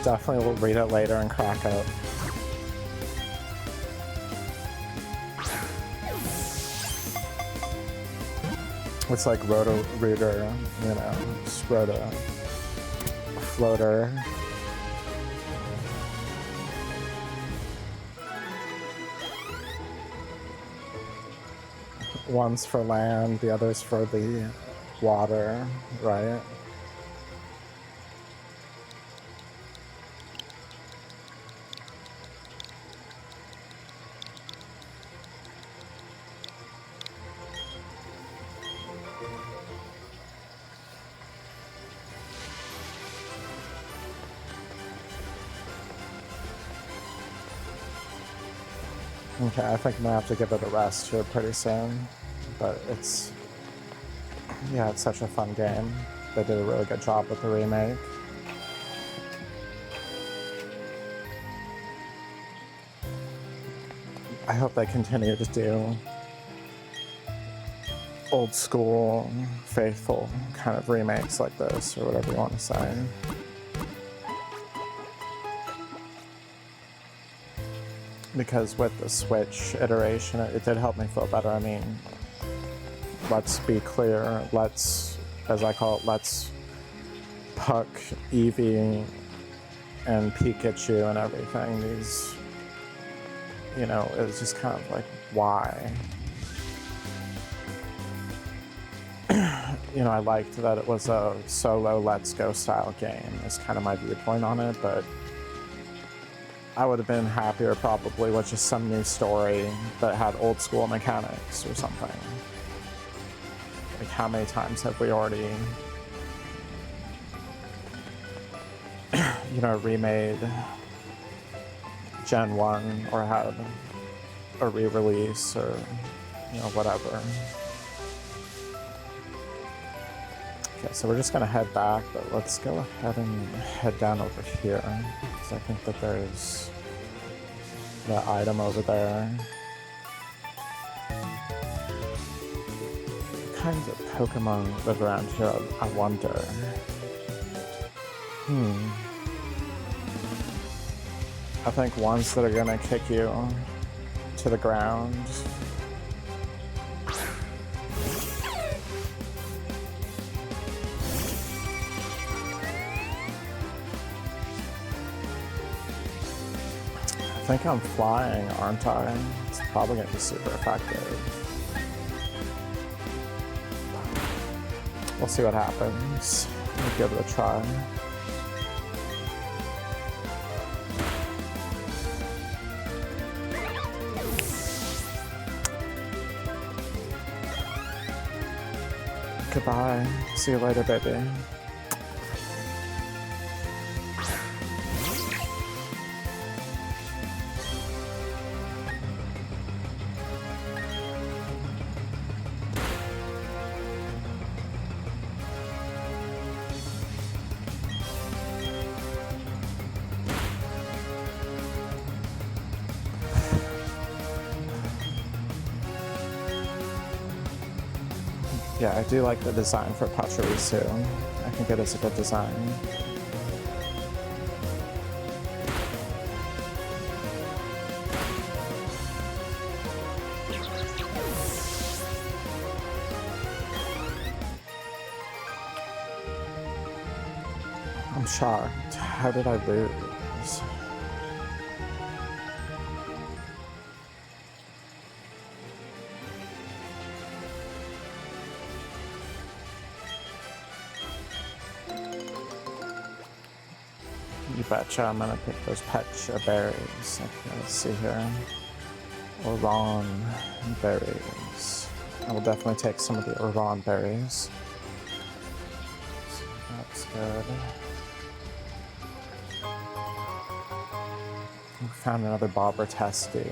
Definitely will read it later and crack up. It's like Roto-Rooter, you know, Scrota floater. One's for land, the other's for the water, right? Okay, I think I'm gonna have to give it a rest here pretty soon, but it's, yeah, it's such a fun game. They did a really good job with the remake. I hope they continue to do old school, faithful kind of remakes like this, or whatever you want to say. Because with the Switch iteration, it did help me feel better. I mean, let's be clear, let's, as I call it, let's Puck, Eevee, and Pikachu and everything. These, you know, it's just kind of like, why? You know, I liked that it was a solo Let's Go style game. Is kind of my viewpoint on it, but I would have been happier probably with just some new story that had old school mechanics or something. Like, how many times have we already, you know, remade Gen 1 or had a re-release or, you know, whatever. Okay, so we're just gonna head back, but let's go ahead and head down over here, because I think that there's the item over there. What kinds of Pokemon live around here, I wonder. I think ones that are gonna kick you to the ground. I think I'm flying, aren't I? It's probably gonna be super effective. We'll see what happens. We'll give it a try. Goodbye. See you later, baby. Yeah, I do like the design for Pachirisu. I think it is a good design. I'm shocked. How did I lose? You betcha I'm gonna pick those Pecha berries. Okay, let's see here. Oran berries. I will definitely take some of the Oran berries. That's good. We found another Bobber Testy.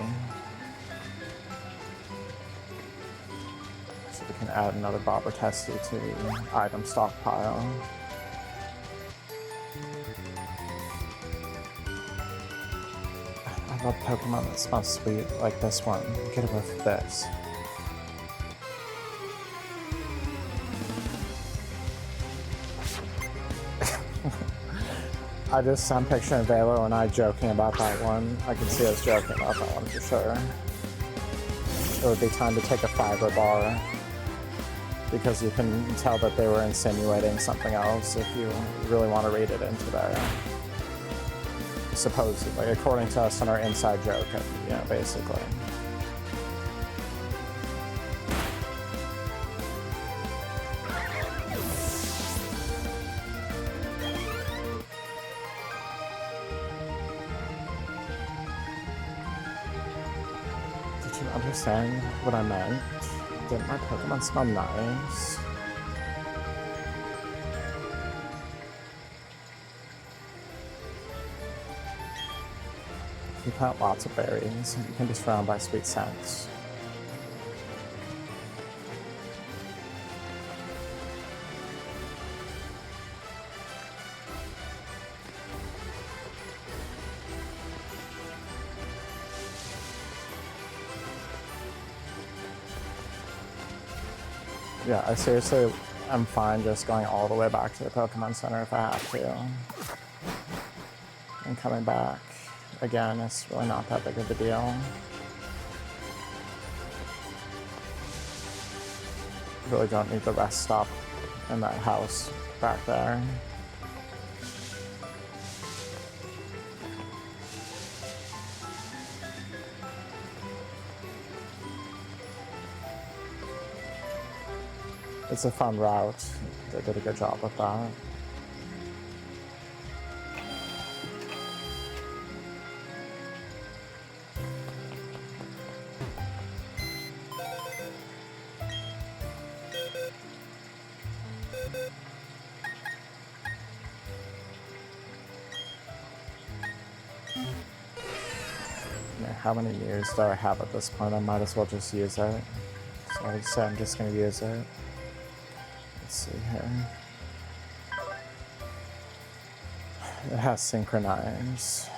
So we can add another Bobber Testy to the item stockpile. I love Pokemon that smell sweet like this one. Get a whiff of this. I'm picturing Velo and I joking about that one. I can see us joking about that one for sure. It would be time to take a fiber bar, because you can tell that they were insinuating something else if you really want to read it into there. Supposedly, according to us in our inside joke, you know, basically. Did you understand what I meant? Didn't my Pokemon smell nice? You plant lots of berries, you can be surrounded by sweet scents. Yeah, I seriously am fine just going all the way back to the Pokemon Center if I have to. And coming back. Again, it's really not that big of a deal. Really don't need the rest stop in that house back there. It's a fun route. They did a good job with that. how many years do I have at this point? I might as well just use it. So I would say I'm just going to use it. Let's see here. It has synchronize.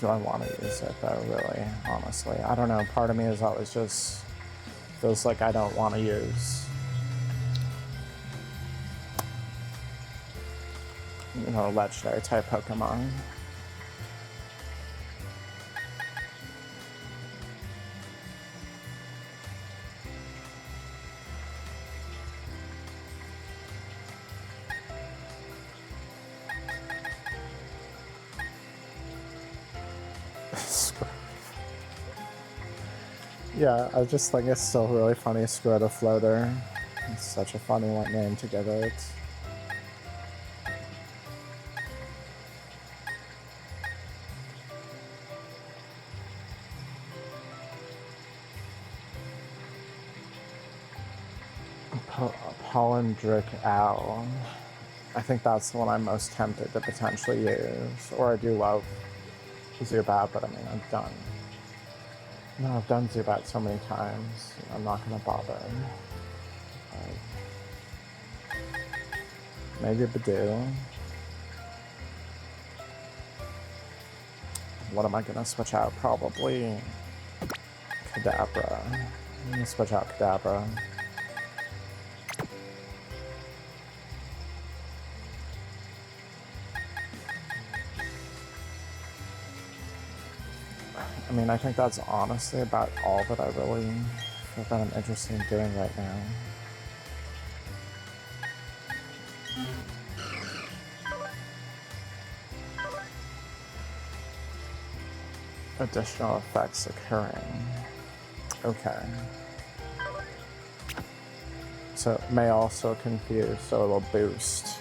Do I want to use it though, really, honestly? I don't know. Part of me is always just feels like I don't want to use, you know, legendary type Pokemon. Yeah, I just think it's still really funny, Squirtle Floater. It's such a funny name to give it. Polendric Owl. I think that's the one I'm most tempted to potentially use. Or I do love Zubat, but I mean, I'm done. No, I've done Zubat so many times. I'm not going to bother. Maybe Badoo. What am I going to switch out? Probably Kadabra. I'm going to switch out Kadabra. I mean, I think that's honestly about all that I really feel that I'm interested in doing right now. Additional effects occurring. Okay. So it may also confuse, so it'll boost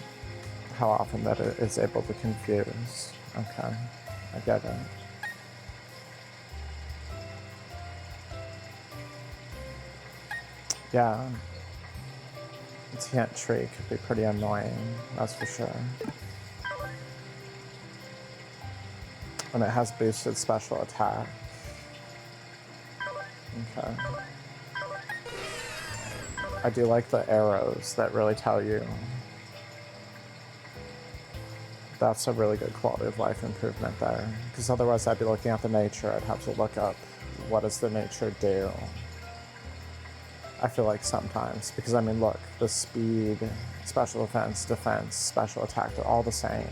how often that it is able to confuse. Okay, I get it. Yeah, Tient Tree could be pretty annoying, that's for sure. And it has boosted special attack. Okay. I do like the arrows that really tell you. That's a really good quality of life improvement there. Because otherwise I'd be looking at the nature, I'd have to look up what does the nature do. I feel like sometimes, because I mean, look, the speed, special defense, special attack, they're all the same.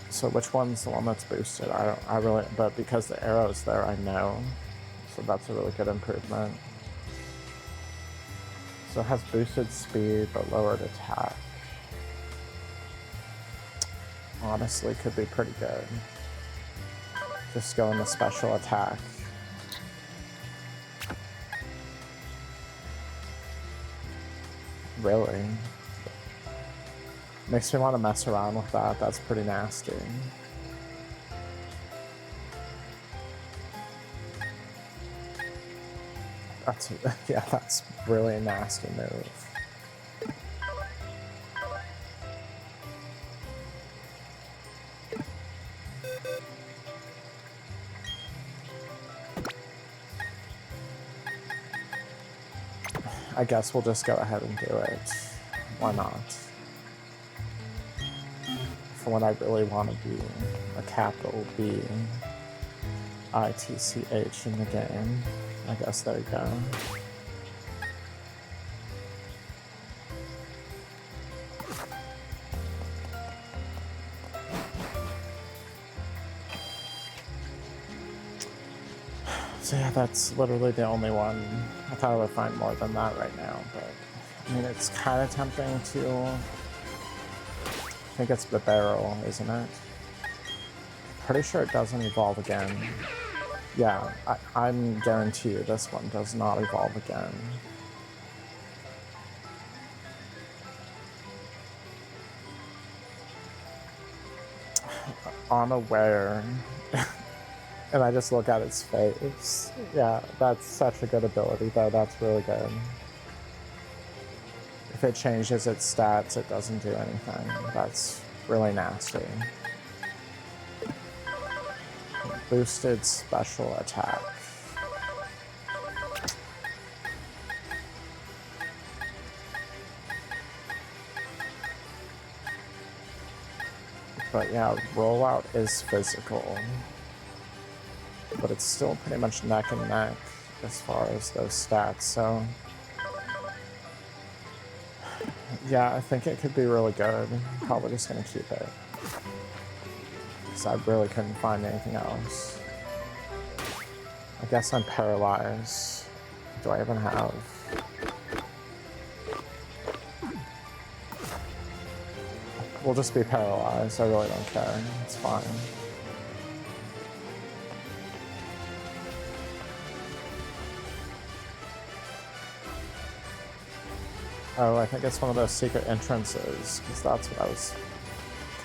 So which one's the one that's boosted? I really, but because the arrow's there, I know. So that's a really good improvement. So it has boosted speed, but lowered attack. Honestly, could be pretty good. Just go into special attack. Really? Makes me want to mess around with that. That's pretty nasty. That's, yeah, that's really a nasty move. I guess we'll just go ahead and do it. Why not? For when I really want to be a capital B ITCH in the game. I guess there you go. So yeah, that's literally the only one. I thought I would find more than that right now, but I mean, it's kind of tempting to. I think it's the barrel, isn't it? Pretty sure it doesn't evolve again. Yeah, I'm guarantee you this one does not evolve again. Unaware. And I just look at its face. Yeah, that's such a good ability though, that's really good. If it changes its stats, it doesn't do anything. That's really nasty. Boosted special attack. But yeah, rollout is physical. But it's still pretty much neck and neck as far as those stats, so yeah, I think it could be really good. I'm probably just gonna keep it. Because I really couldn't find anything else. I guess I'm paralyzed. Do I even have? We'll just be paralyzed. I really don't care. It's fine. Oh, I think it's one of those secret entrances, because that's what I was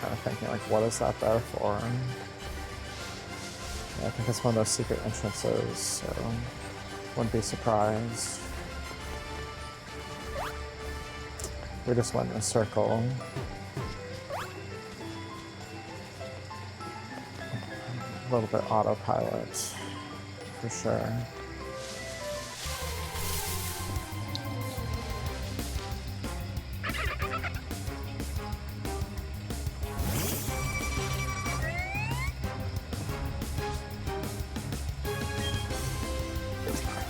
kind of thinking, like, what is that there for? Yeah, I think it's one of those secret entrances, so wouldn't be surprised. We just went in a circle. A little bit autopilot, for sure.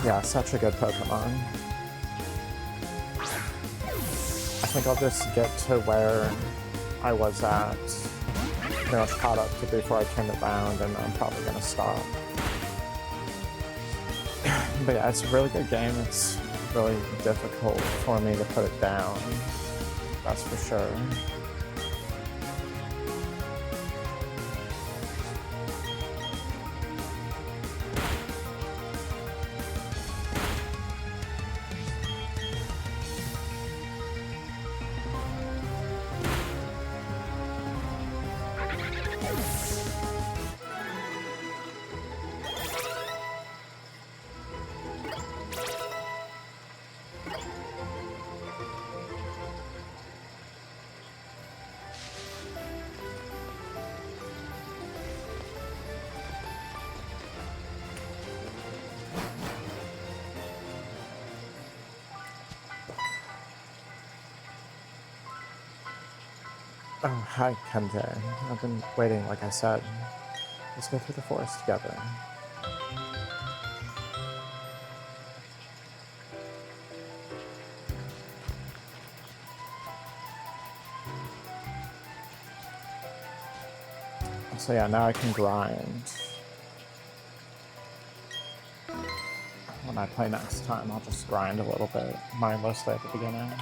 Yeah, such a good Pokemon. I think I'll just get to where I was at, pretty much caught up to before I turned it around, and I'm probably gonna stop. But yeah, it's a really good game. It's really difficult for me to put it down, that's for sure. Oh, hi, Chemire. I've been waiting, like I said. Let's go through the forest together. So yeah, now I can grind. When I play next time, I'll just grind a little bit, mindlessly at the beginning.